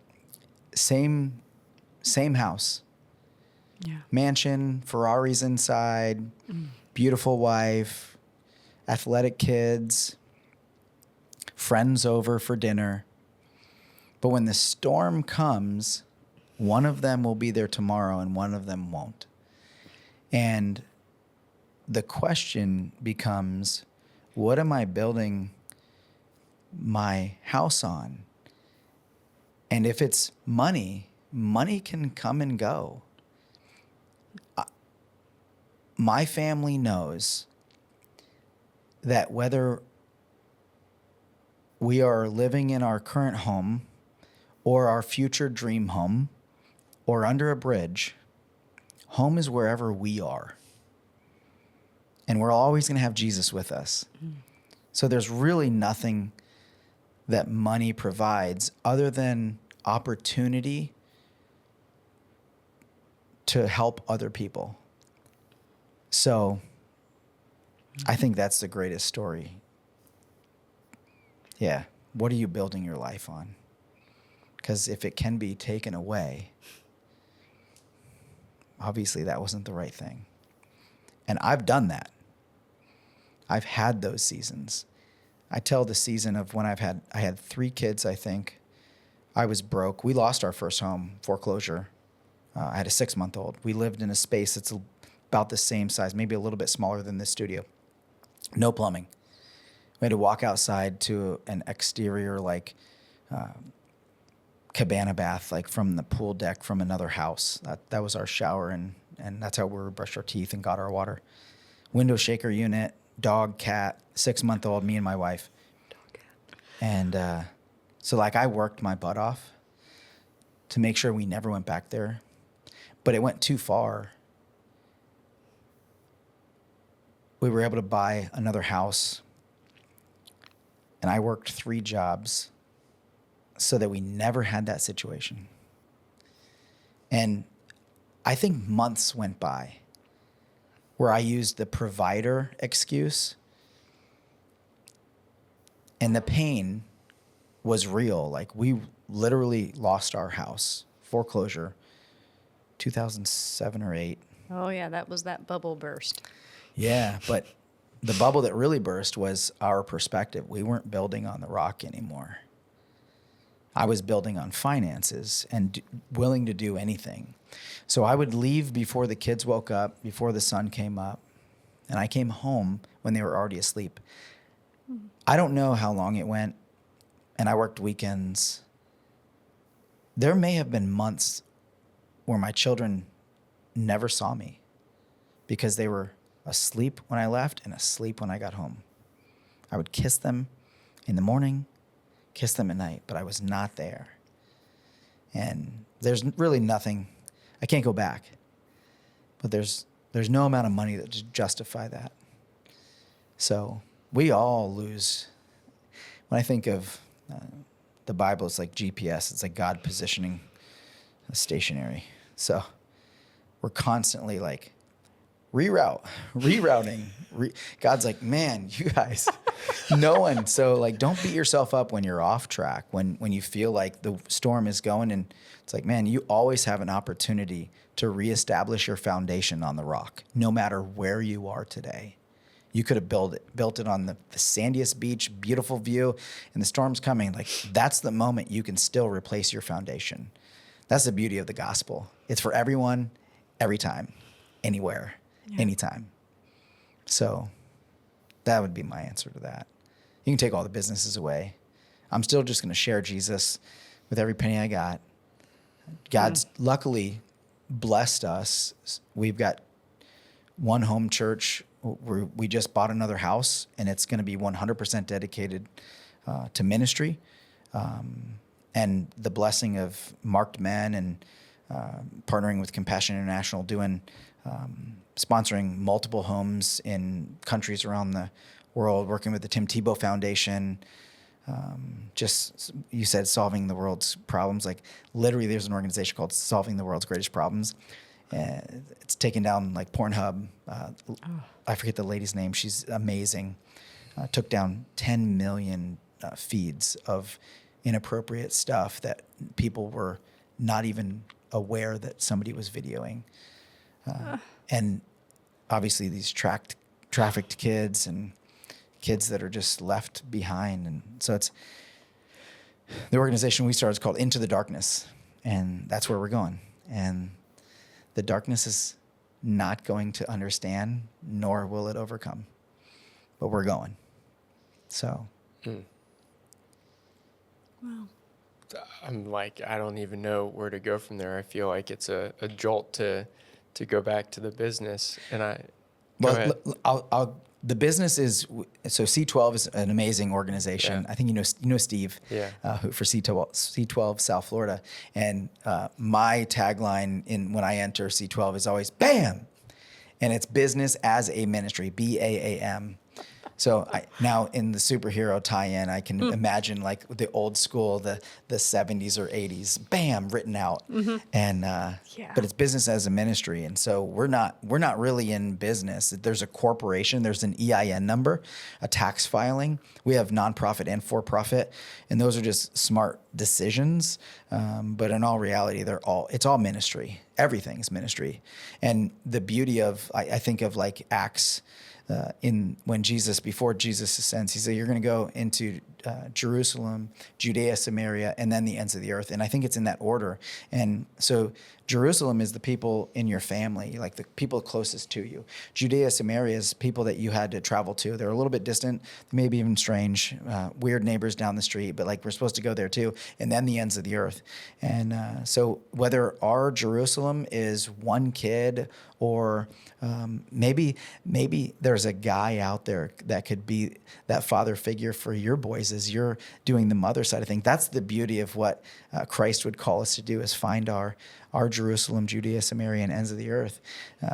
same house. Yeah. Mansion, Ferraris inside, beautiful wife, athletic kids, friends over for dinner. But when the storm comes, one of them will be there tomorrow and one of them won't. And the question becomes, what am I building my house on? And if it's money, money can come and go. My family knows that whether we are living in our current home or our future dream home or under a bridge, home is wherever we are. And we're always going to have Jesus with us. So there's really nothing that money provides other than opportunity to help other people. So I think that's the greatest story. Yeah. What are you building your life on? Because if it can be taken away, obviously that wasn't the right thing. And I've done that. I've had those seasons. I tell the season of when I had 3 kids, I think. I was broke. We lost our first home, foreclosure. I had a 6-month-old. We lived in a space that's about the same size, maybe a little bit smaller than this studio. No plumbing. We had to walk outside to an exterior, cabana bath, from the pool deck from another house. That was our shower, and that's how we brushed our teeth and got our water. Window shaker unit, dog, cat, 6-month-old, me and my wife. Dog, cat. And so I worked my butt off to make sure we never went back there. But it went too far. We were able to buy another house, and I worked 3 jobs so that we never had that situation. And I think months went by where I used the provider excuse, and the pain was real. We literally lost our house, foreclosure, 2007 or 8. Oh, yeah, that was that bubble burst. Yeah, but the bubble that really burst was our perspective. We weren't building on the rock anymore. I was building on finances and willing to do anything. So I would leave before the kids woke up, before the sun came up, and I came home when they were already asleep. I don't know how long it went, and I worked weekends. There may have been months where my children never saw me because they were asleep when I left and asleep when I got home. I would kiss them in the morning, kiss them at night, but I was not there. And there's really nothing, I can't go back, but there's no amount of money that just justify that. So we all lose. When I think of the Bible, it's like GPS. It's like God positioning a stationary. So we're constantly like rerouting. God's like, man, you guys, no one. So like, don't beat yourself up when you're off track, when you feel like the storm is going. And it's like, man, you always have an opportunity to reestablish your foundation on the rock, no matter where you are today. You could have built it on the sandiest beach, beautiful view, and the storm's coming. Like, that's the moment you can still replace your foundation. That's the beauty of the gospel. It's for everyone, every time, anywhere, anytime. So that would be my answer to that. You can take all the businesses away. I'm still just going to share Jesus with every penny I got. God's luckily blessed us. We've got one home church. We just bought another house, and it's going to be 100% dedicated to ministry. And the blessing of Marked Men and partnering with Compassion International, sponsoring multiple homes in countries around the world, working with the Tim Tebow Foundation. Just, you said solving the world's problems. Like, literally, there's an organization called Solving the World's Greatest Problems. It's taken down like Pornhub. I forget the lady's name. She's amazing. Took down 10 million feeds of inappropriate stuff that people were not even aware that somebody was videoing. And obviously these trafficked kids and kids that are just left behind. And so it's the organization we started is called Into the Darkness, and that's where we're going. And the darkness is not going to understand, nor will it overcome. But we're going. So. Wow. I'm like, I don't even know where to go from there. I feel like it's a jolt to go back to the business. And go ahead. The business is, so C12 is an amazing organization. Yeah. I think you know Steve, who for C12 South Florida. And my tagline when I enter C12 is always BAM! And it's business as a ministry, BAAM. So now in the superhero tie-in, I can imagine like the old school, the 70s or 80s, bam, written out. And but it's business as a ministry, and so we're not really in business. There's a corporation, there's an EIN number, a tax filing. We have nonprofit and for-profit, and those are just smart decisions. But in all reality, it's all ministry. Everything's ministry, and the beauty of I think of like Acts. Before Jesus ascends, he said, you're going to go into Jerusalem, Judea, Samaria, and then the ends of the earth. And I think it's in that order. And so Jerusalem is the people in your family, like the people closest to you. Judea, Samaria is people that you had to travel to. They're a little bit distant, maybe even strange, weird neighbors down the street, but like we're supposed to go there too. And then the ends of the earth. And so whether our Jerusalem is one kid or maybe there's a guy out there that could be that father figure for your boys as you're doing the mother side of things. That's the beauty of what Christ would call us to do, is find our Jerusalem, Judea, Samaria, and ends of the earth,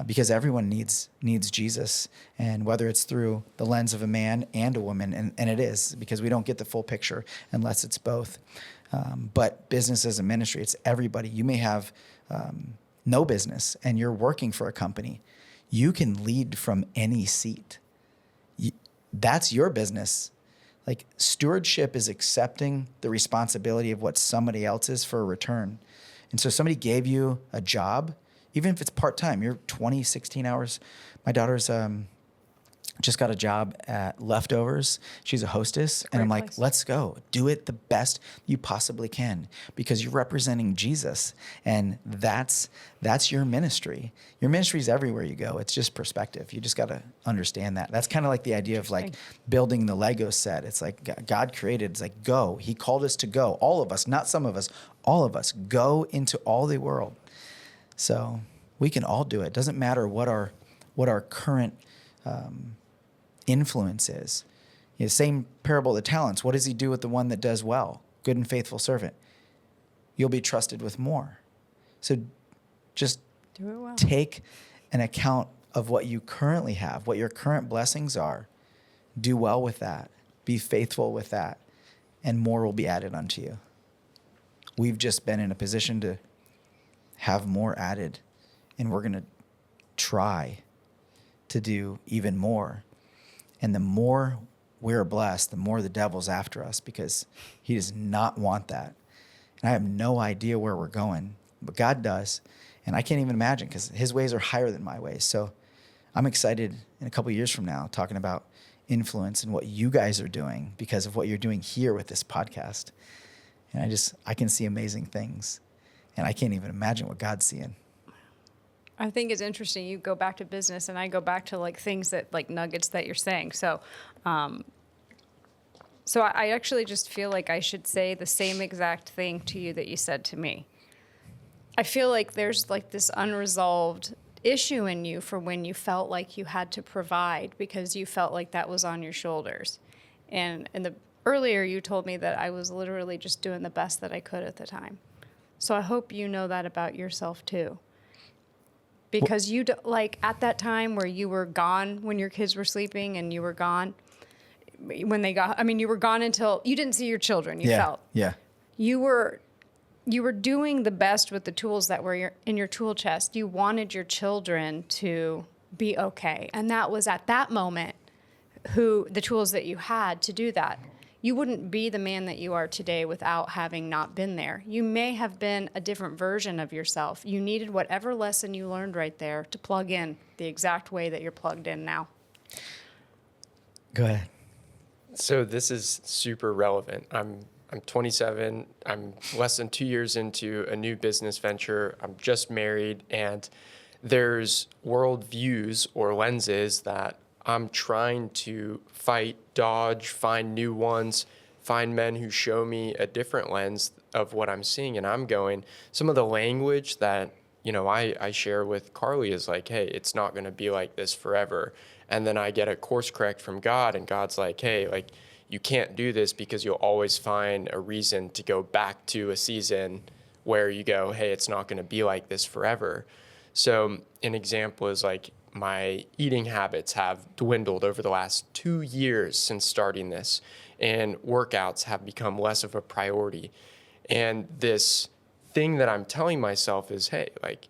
because everyone needs Jesus, and whether it's through the lens of a man and a woman, and it is, because we don't get the full picture unless it's both. But business as a ministry, it's everybody. You may have no business and you're working for a company. You can lead from any seat. That's your business. Like, stewardship is accepting the responsibility of what somebody else is for a return. And so somebody gave you a job, even if it's part-time, you're 16 hours. My daughter's just got a job at Leftovers. She's a hostess. And I'm like, place. Let's go. Do it the best you possibly can, because you're representing Jesus. And that's your ministry. Your ministry is everywhere you go. It's just perspective. You just got to understand that. That's kind of like the idea of like building the Lego set. It's like God created, it's like go. He called us to go. All of us, not some of us, all of us, go into all the world. So we can all do it. Doesn't matter what our current influence is. Same parable of the talents. What does he do with the one that does well? Good and faithful servant. You'll be trusted with more. So just Do it well. take an account of what you currently have, what your current blessings are. Do well with that. Be faithful with that, and more will be added unto you. We've just been in a position to have more added, and we're going to try to do even more. And the more we're blessed, the more the devil's after us, because he does not want that. And I have no idea where we're going, but God does. And I can't even imagine, because his ways are higher than my ways. So I'm excited in a couple of years from now talking about influence and what you guys are doing because of what you're doing here with this podcast. And I can see amazing things. And I can't even imagine what God's seeing. I think it's interesting. You go back to business, and I go back to like things that like nuggets that you're saying. So, I actually just feel like I should say the same exact thing to you that you said to me. I feel like there's like this unresolved issue in you for when you felt like you had to provide because you felt like that was on your shoulders. And earlier you told me that I was literally just doing the best that I could at the time. So I hope you know that about yourself too. Because like at that time where you were gone when your kids were sleeping and you were gone when they you were gone until you didn't see your children. You felt. Yeah. You were doing the best with the tools that were in your tool chest. You wanted your children to be okay. And that was at that moment the tools that you had to do that. You wouldn't be the man that you are today without having not been there. You may have been a different version of yourself. You needed whatever lesson you learned right there to plug in the exact way that you're plugged in now. Go ahead. So this is super relevant. I'm 27. I'm less than 2 years into a new business venture. I'm just married, and there's world views or lenses that I'm trying to fight, dodge, find new ones, find men who show me a different lens of what I'm seeing. And I'm going, some of the language that, I share with Carly is like, hey, it's not going to be like this forever. And then I get a course correct from God, and God's like, hey, like, you can't do this because you'll always find a reason to go back to a season where you go, hey, it's not going to be like this forever. So an example is like, my eating habits have dwindled over the last 2 years since starting this, and workouts have become less of a priority. And this thing that I'm telling myself is, hey, like,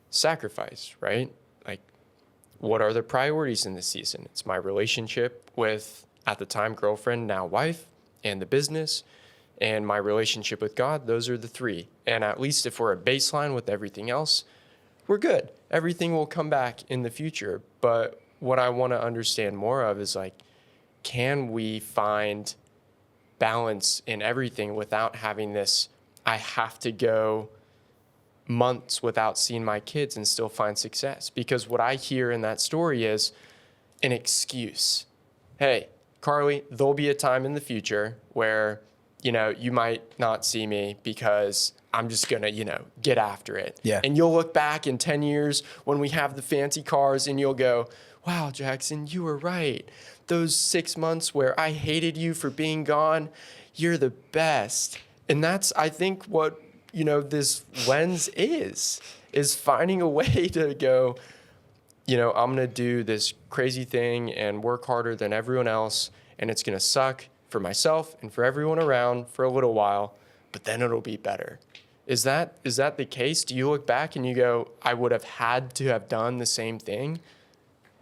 sacrifice, right? Like, what are the priorities in this season? It's my relationship with, at the time, girlfriend, now wife, and the business, and my relationship with God. Those are the three. And at least if we're a baseline with everything else, we're good. Everything will come back in the future. But what I want to understand more of is like, can we find balance in everything without having this, I have to go months without seeing my kids and still find success? Because what I hear in that story is an excuse. Hey, Carly, there'll be a time in the future where, you might not see me because I'm just going to, get after it. Yeah. And you'll look back in 10 years when we have the fancy cars and you'll go, wow, Jackson, you were right. Those 6 months where I hated you for being gone, you're the best. And that's, I think, what, this lens is finding a way to go, I'm going to do this crazy thing and work harder than everyone else. And it's going to suck for myself and for everyone around for a little while, but then it'll be better. Is that the case? Do you look back and you go, I would have had to have done the same thing?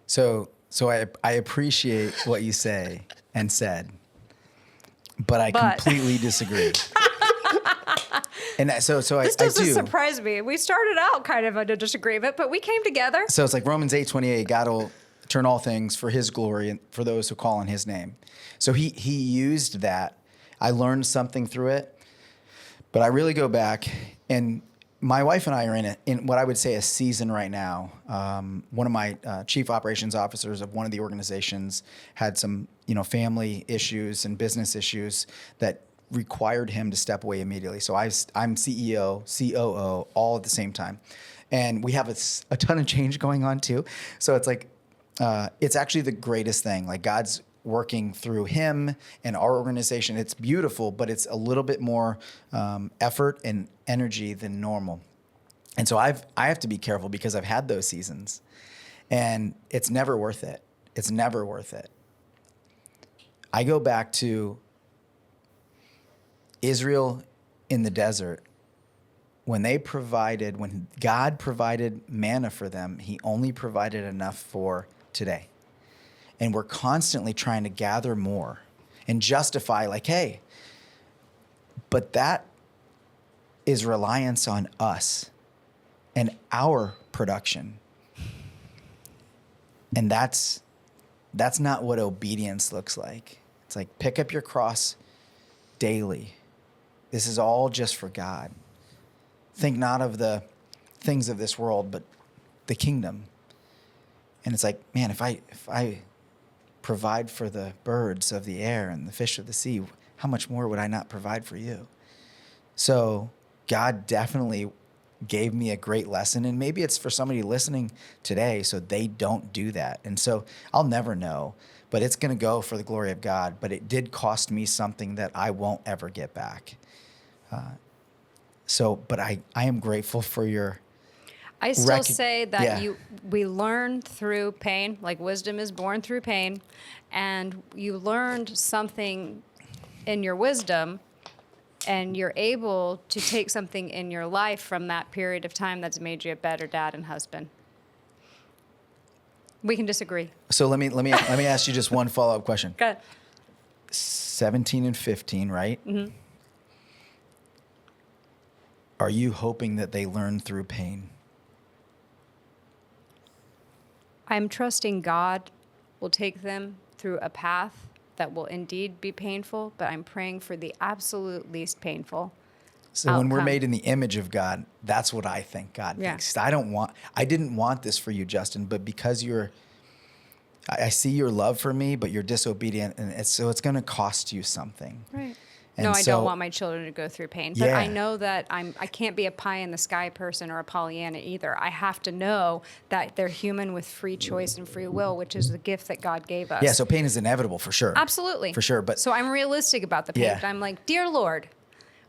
So I appreciate what you say and said, but I completely disagree. And this I doesn't do. surprise me. We started out kind of in a disagreement, but we came together. So it's like Romans 8:28, God will turn all things for his glory and for those who call on his name. So he used that. I learned something through it, but I really go back, and my wife and I are in what I would say a season right now. One of my chief operations officers of one of the organizations had some, family issues and business issues that required him to step away immediately. So I'm CEO, COO, all at the same time. And we have a ton of change going on too. So it's like, it's actually the greatest thing. Like, God's working through him and our organization. It's beautiful, but it's a little bit more effort and energy than normal. And so I have to be careful because I've had those seasons, and it's never worth it. It's never worth it. I go back to Israel in the desert. When God provided manna for them, he only provided enough for today. And we're constantly trying to gather more and justify like, hey, but that is reliance on us and our production. And that's not what obedience looks like. It's like, pick up your cross daily. This is all just for God. Think not of the things of this world, but the kingdom. And it's like, man, if I provide for the birds of the air and the fish of the sea, how much more would I not provide for you? So God definitely gave me a great lesson, and maybe it's for somebody listening today so they don't do that. And so I'll never know, but it's going to go for the glory of God. But it did cost me something that I won't ever get back. But I am grateful for your I still say that yeah. we learn through pain, like wisdom is born through pain, and you learned something in your wisdom, and you're able to take something in your life from that period of time that's made you a better dad and husband. We can disagree. So let me ask you just one follow-up question. Go ahead. 17 and 15, right? Mm-hmm. Are you hoping that they learn through pain? I'm trusting God will take them through a path that will indeed be painful, but I'm praying for the absolute least painful So when we're outcome. made in the image of God, that's what I think God Yeah. thinks. I didn't want this for you, Justin, but because I see your love for me, but you're disobedient, and it's going to cost you something. Right. And No, I so- don't want my children to go through pain, but Yeah. I know that I can't be a pie in the sky person or a Pollyanna either. I have to know that they're human with free choice and free will, which is the gift that God gave us. Yeah, so pain is inevitable for sure. Absolutely. For sure, but so I'm realistic about the pain. Yeah. But I'm like, dear Lord,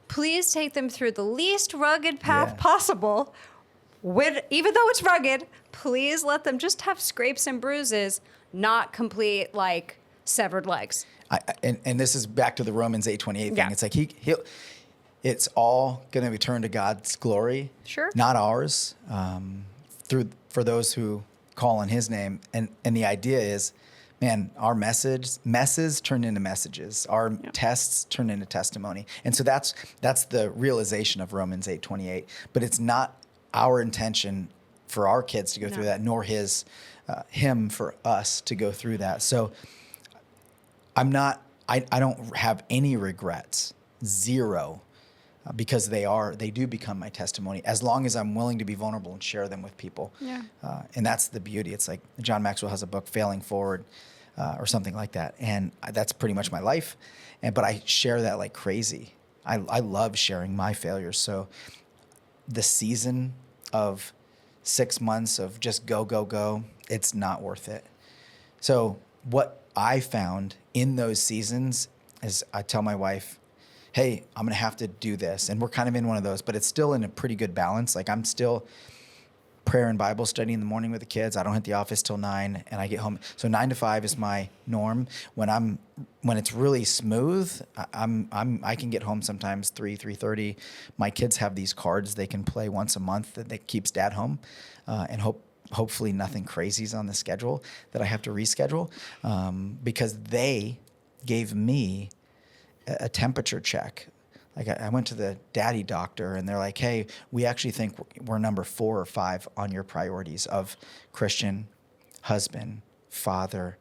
please take them through the least rugged path Yeah. possible. Even though it's rugged, please let them just have scrapes and bruises, not complete like severed legs. and this is back to the Romans 8:28 thing. Yeah. It's like it's all going to return to God's glory, Sure. not ours. For those who call on His name, and the idea is, man, our messes turn into messages. Our tests turn into testimony, and so that's the realization of Romans 8:28. But it's not our intention for our kids to go through that, nor Him for us to go through that. So I don't have any regrets, zero, because they do become my testimony as long as I'm willing to be vulnerable and share them with people. Yeah. And that's the beauty. It's like John Maxwell has a book, Failing Forward, or something like that. And that's pretty much my life. But I share that like crazy. I love sharing my failures. So the season of 6 months of just go, it's not worth it. So what I found in those seasons is I tell my wife, hey, I'm going to have to do this. And we're kind of in one of those, but it's still in a pretty good balance. Like I'm still prayer and Bible study in the morning with the kids. I don't hit the office till 9 and I get home. So 9 to 5 is my norm. When it's really smooth, I can get home sometimes 3:30. My kids have these cards they can play once a month that keeps dad home, and hopefully nothing crazy is on the schedule that I have to reschedule, because they gave me a temperature check. Like I went to the daddy doctor and they're like, hey, we actually think we're number 4 or 5 on your priorities of Christian, husband, father,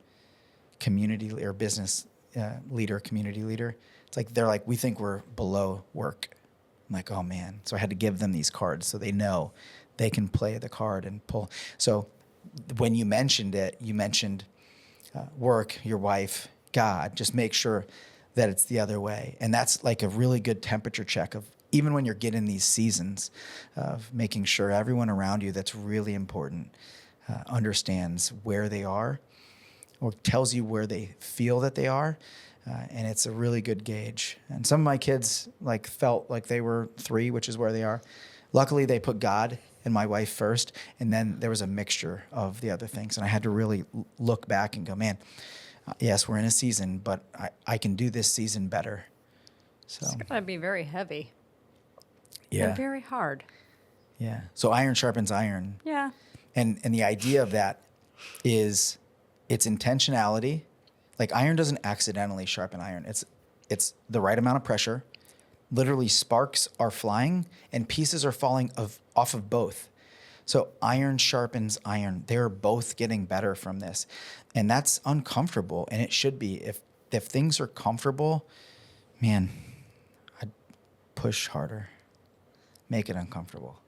community or business leader, community leader. It's like, they're like, we think we're below work. I'm like, oh man. So I had to give them these cards so they know they can play the card and pull. So when you mentioned it, you mentioned work, your wife, God. Just make sure that it's the other way. And that's like a really good temperature check of, even when you're getting these seasons, of making sure everyone around you that's really important understands where they are or tells you where they feel that they are. And it's a really good gauge. And some of my kids felt like they were 3, which is where they are. Luckily, they put God and my wife first, and then there was a mixture of the other things. And I had to really look back and go, man, Yes, we're in a season, but I can do this season better. So, It's got to be very heavy yeah. and very hard. Yeah. So iron sharpens iron. Yeah. And the idea of that is its intentionality. Like iron doesn't accidentally sharpen iron. It's the right amount of pressure. Literally sparks are flying and pieces are falling off of both. So iron sharpens iron. They're both getting better from this. And that's uncomfortable, and it should be. If things are comfortable, man, I'd push harder. Make it uncomfortable.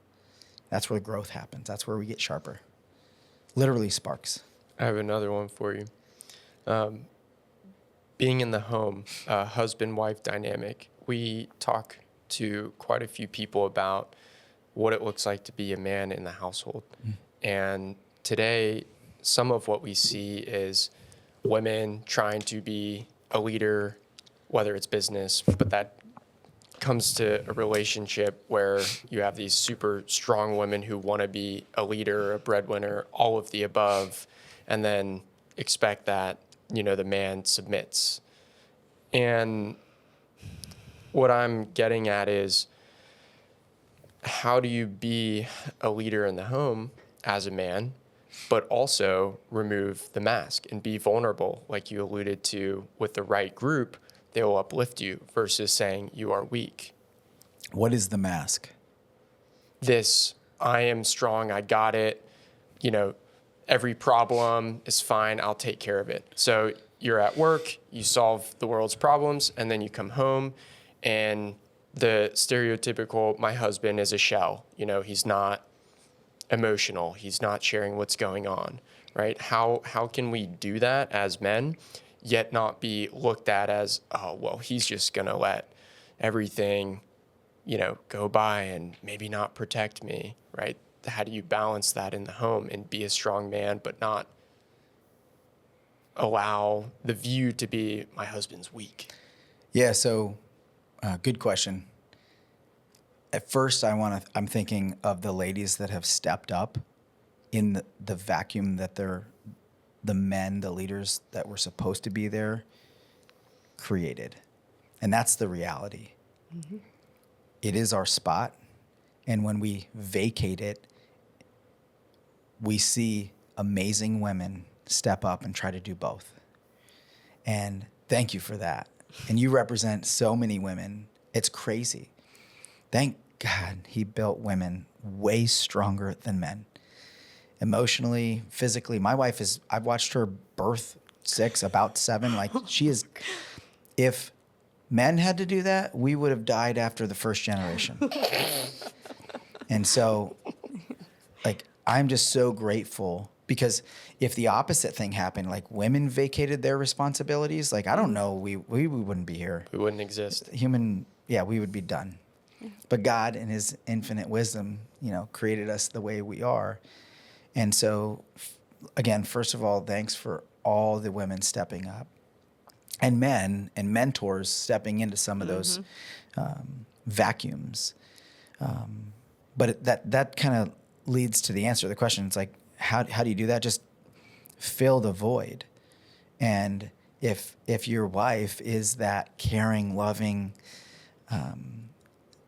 That's where growth happens. That's where we get sharper. Literally sparks. I have another one for you. Being in the home, husband-wife dynamic, we talk to quite a few people about what it looks like to be a man in the household. And today, some of what we see is women trying to be a leader, whether it's business, but that comes to a relationship where you have these super strong women who want to be a leader, a breadwinner, all of the above, and then expect that, the man submits. And what I'm getting at is, how do you be a leader in the home as a man, but also remove the mask and be vulnerable, like you alluded to with the right group? They will uplift you versus saying you are weak. What is the mask? This, I am strong, I got it, every problem is fine, I'll take care of it. So you're at work, you solve the world's problems, and then you come home and the stereotypical, my husband is a shell, he's not emotional, he's not sharing what's going on, right? How can we do that as men, yet not be looked at as, oh, well, he's just going to let everything, go by and maybe not protect me, right? How do you balance that in the home and be a strong man, but not allow the view to be my husband's weak? Yeah, so good question. At first, I'm thinking of the ladies that have stepped up in the vacuum that the men, the leaders that were supposed to be there, created. And that's the reality. Mm-hmm. It is our spot. And when we vacate it, we see amazing women step up and try to do both. And thank you for that. And you represent so many women. It's crazy. Thank God he built women way stronger than men. Emotionally, physically. My wife I've watched her birth 6, about 7. Like she is, if men had to do that, we would have died after the first generation. And so, like, I'm just so grateful, because if the opposite thing happened, like women vacated their responsibilities, like, I don't know, we wouldn't be here. We wouldn't exist. We would be done. But God, in his infinite wisdom, created us the way we are. And so, again, first of all, thanks for all the women stepping up, and men and mentors stepping into some of those vacuums. But that kind of leads to the answer to the question. It's like, how do you do that? Just fill the void. And if your wife is that caring, loving,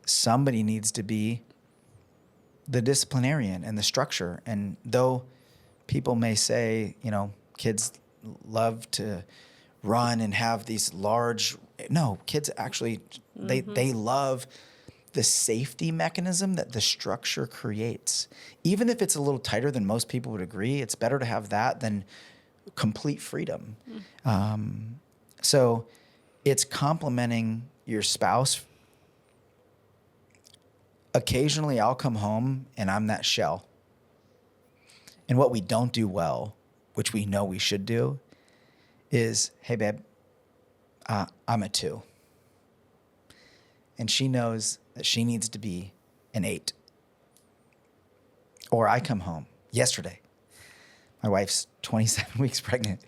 somebody needs to be the disciplinarian and the structure. And though people may say, kids love to run and have these kids actually, they love the safety mechanism that the structure creates. Even if it's a little tighter than most people would agree, it's better to have that than complete freedom. So it's complementing your spouse. Occasionally I'll come home and I'm that shell. And what we don't do well, which we know we should do, is, hey, babe, I'm a 2. And she knows that she needs to be an 8. Or I come home yesterday. My wife's 27 weeks pregnant,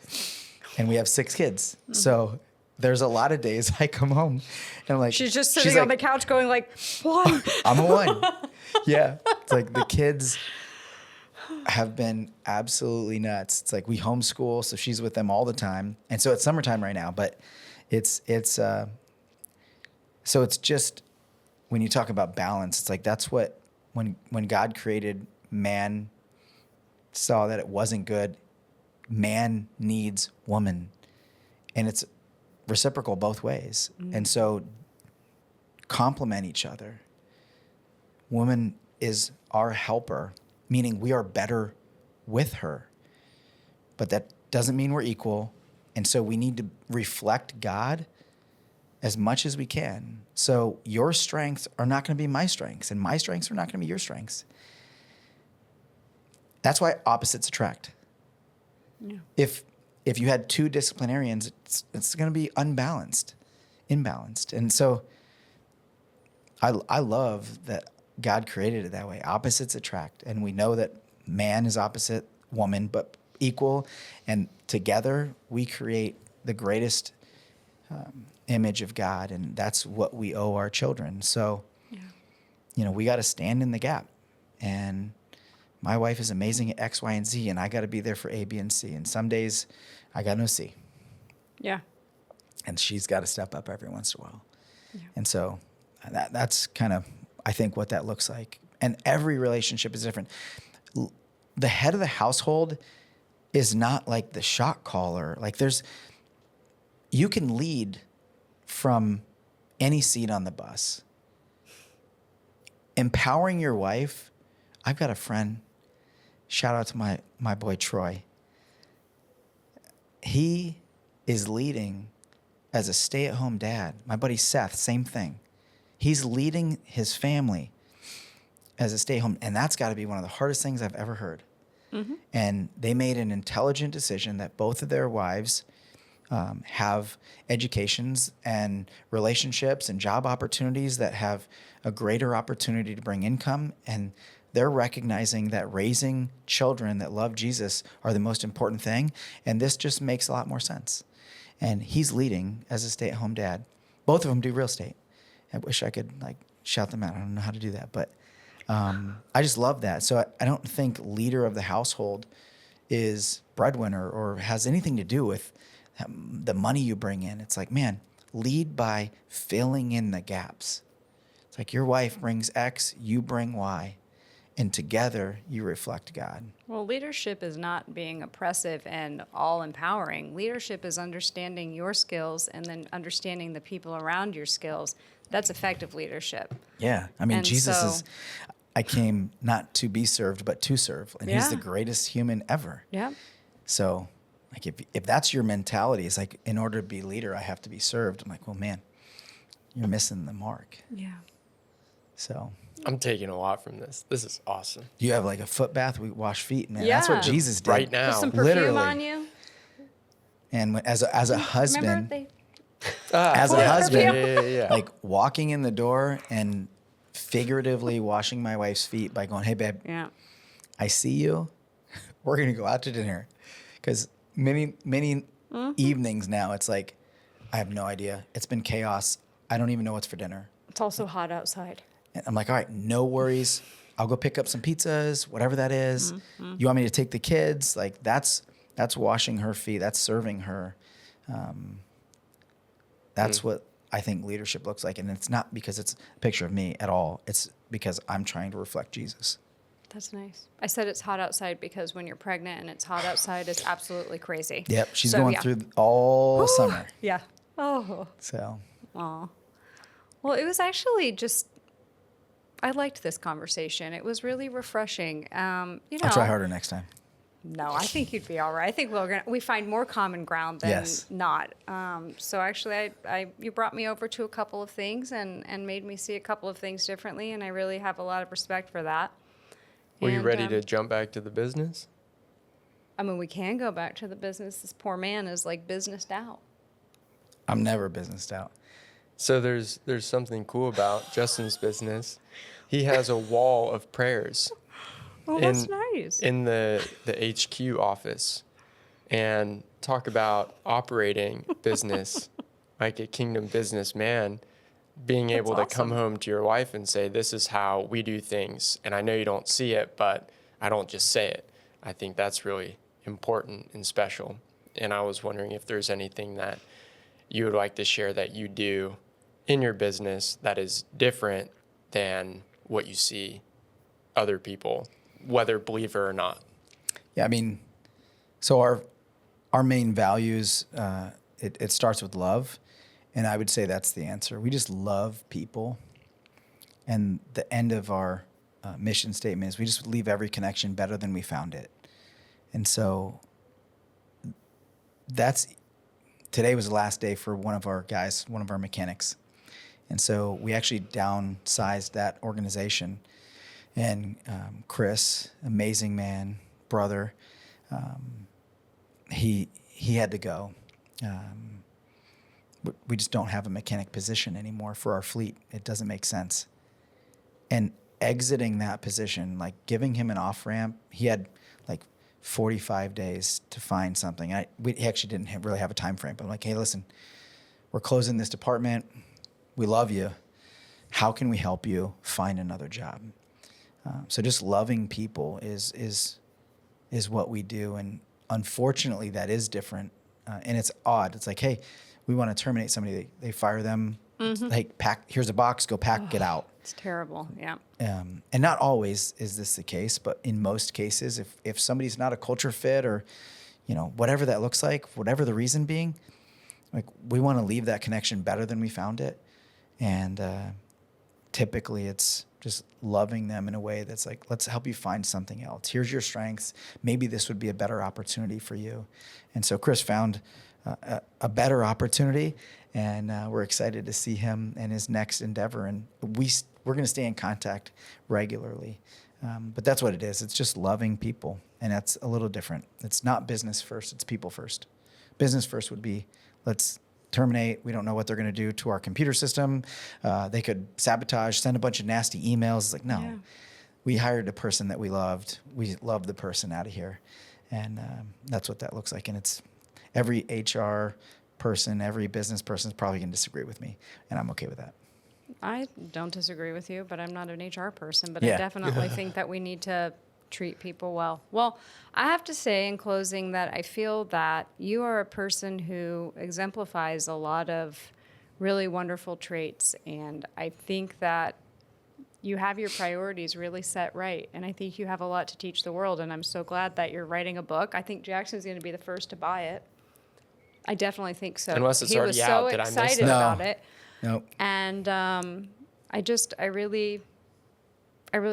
and we have 6 kids. Mm-hmm. So there's a lot of days I come home and I'm like, she's just sitting on the couch going like, 1. I'm a 1. Yeah. It's like the kids, have been absolutely nuts. It's like we homeschool, so she's with them all the time. And so it's summertime right now, but so it's just, when you talk about balance, it's like that's what, when God created man, saw that it wasn't good. Man needs woman, and it's reciprocal both ways. And so complement each other. Woman is our helper, meaning we are better with her, but that doesn't mean we're equal. And so we need to reflect God as much as we can. So your strengths are not going to be my strengths, and my strengths are not going to be your strengths. That's why opposites attract. Yeah. If you had two disciplinarians, it's going to be imbalanced. And so I love that God created it that way. Opposites attract. And we know that man is opposite woman, but equal. And together we create the greatest image of God. And that's what we owe our children. So, we got to stand in the gap. And my wife is amazing at X, Y, and Z, and I got to be there for A, B, and C. And some days I got no C. Yeah. And she's got to step up every once in a while. Yeah. And so that's kind of, I think, what that looks like. And every relationship is different. The head of the household is not like the shot caller. Like you can lead from any seat on the bus. Empowering your wife. I've got a friend, shout out to my boy Troy. He is leading as a stay-at-home dad. My buddy Seth, same thing. He's leading his family as a stay-at-home, and that's got to be one of the hardest things I've ever heard. Mm-hmm. And they made an intelligent decision that both of their wives have educations and relationships and job opportunities that have a greater opportunity to bring income, and they're recognizing that raising children that love Jesus are the most important thing, and this just makes a lot more sense. And he's leading as a stay-at-home dad. Both of them do real estate. I wish I could shout them out. I don't know how to do that, but I just love that. So I don't think leader of the household is breadwinner or has anything to do with the money you bring in. It's like, man, lead by filling in the gaps. It's like your wife brings X, you bring Y, and together you reflect God. Well, leadership is not being oppressive and all empowering. Leadership is understanding your skills and then understanding the people around your skills. That's effective leadership. Yeah. I mean, And Jesus so- is, I came not to be served, but to serve. And he's the greatest human ever. Yeah. So if that's your mentality, it's like, in order to be leader, I have to be served. I'm like, well, man, you're missing the mark. Yeah. So I'm taking a lot from this. This is awesome. you have a foot bath, we wash feet, man. That's what Yeah. Jesus did. Right now. Put some perfume Literally. on you. And as a Remember husband, they as Put a husband, yeah. walking in the door and figuratively washing my wife's feet by going, hey, babe, Yeah. I see you. We're going to go out to dinner. Because many evenings now, it's like, I have no idea. It's been chaos. I don't even know what's for dinner. It's also hot outside. And I'm like, all right, no worries. I'll go pick up some pizzas, whatever that is. You want me to take the kids? That's washing her feet. That's serving her. That's what I think leadership looks like. And it's not because it's a picture of me at all. It's because I'm trying to reflect Jesus. That's nice. I said it's hot outside because when you're pregnant and it's hot outside, it's absolutely crazy. Yep, she's So, going yeah. through all summer. Yeah. Oh. So Aw. Well, it was actually just, I liked this conversation. It was really refreshing. I'll try harder next time. No, I think you'd be all right. I think we find more common ground than Yes. not. So actually, you brought me over to a couple of things and made me see a couple of things differently, and I really have a lot of respect for that. Were you And, ready to jump back to the business? I mean, we can go back to the business. This poor man is businessed out. I'm never businessed out. So there's something cool about Justin's business. He has a wall of prayers Oh, that's nice. in the HQ office, and talk about operating business like a kingdom businessman, being able to come awesome. home to your wife and say, this is how we do things. And I know you don't see it, but I don't just say it. I think that's really important and special. And I was wondering if there's anything that you would like to share that you do in your business that is different than what you see other people, whether believer or not. Yeah, I mean, so our main values, it starts with love, and I would say that's the answer. We just love people, and the end of our mission statement is we just leave every connection better than we found it. And so today was the last day for one of our guys, one of our mechanics. And so we actually downsized that organization. And Chris, amazing man, brother, he had to go. We just don't have a mechanic position anymore for our fleet. It doesn't make sense. And exiting that position, like giving him an off-ramp, he had like 45 days to find something. He actually didn't really have a time frame, but I'm like, hey, listen, we're closing this department. We love you. How can we help you find another job? So just loving people is what we do. And unfortunately, that is different. And it's odd. It's like, hey, we want to terminate somebody. They fire them. Like, pack. Here's a box. Go pack. Get out. It's terrible. Yeah. And not always is this the case, but in most cases, if somebody's not a culture fit or, whatever that looks like, whatever the reason being, like we want to leave that connection better than we found it. And typically it's just loving them in a way that's like, let's help you find something else. Here's your strengths. Maybe this would be a better opportunity for you. And so Chris found a better opportunity, and we're excited to see him and his next endeavor. And we're going to stay in contact regularly. But that's what it is. It's just loving people, and that's a little different. It's not business first. It's people first. Business first would be, let's terminate. We don't know what they're going to do to our computer system. They could sabotage, send a bunch of nasty emails. It's like, no. Yeah. We hired a person that we loved. We loved the person out of here. And that's what that looks like. And it's every HR person, every business person is probably going to disagree with me, and I'm okay with that. I don't disagree with you, but I'm not an HR person. But Yeah. I definitely think that we need to treat people well. Well, I have to say in closing that I feel that you are a person who exemplifies a lot of really wonderful traits, and I think that you have your priorities really set right, and I think you have a lot to teach the world, and I'm so glad that you're writing a book. I think Jackson's going to be the first to buy it. I definitely think so. Unless it's he already was so out, did I miss excited it? about it. Nope. And I really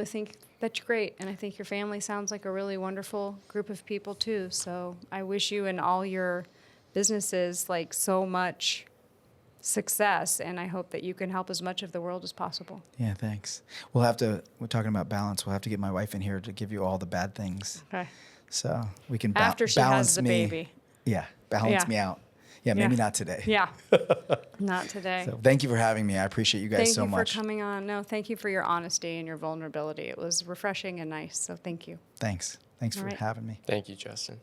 think that you're great, and I think your family sounds like a really wonderful group of people too. So I wish you and all your businesses like so much success, and I hope that you can help as much of the world as possible. Yeah, thanks. We're talking about balance. We'll have to get my wife in here to give you all the bad things. Okay. So we can After she balance has the me. baby. Yeah, balance Yeah. me out. Yeah, maybe not today. Yeah. Not today. So thank you for having me. I appreciate you guys so much. Thank you for coming on. No, thank you for your honesty and your vulnerability. It was refreshing and nice, so thank you. Thanks. Thanks All for right. having me. Thank you, Justin.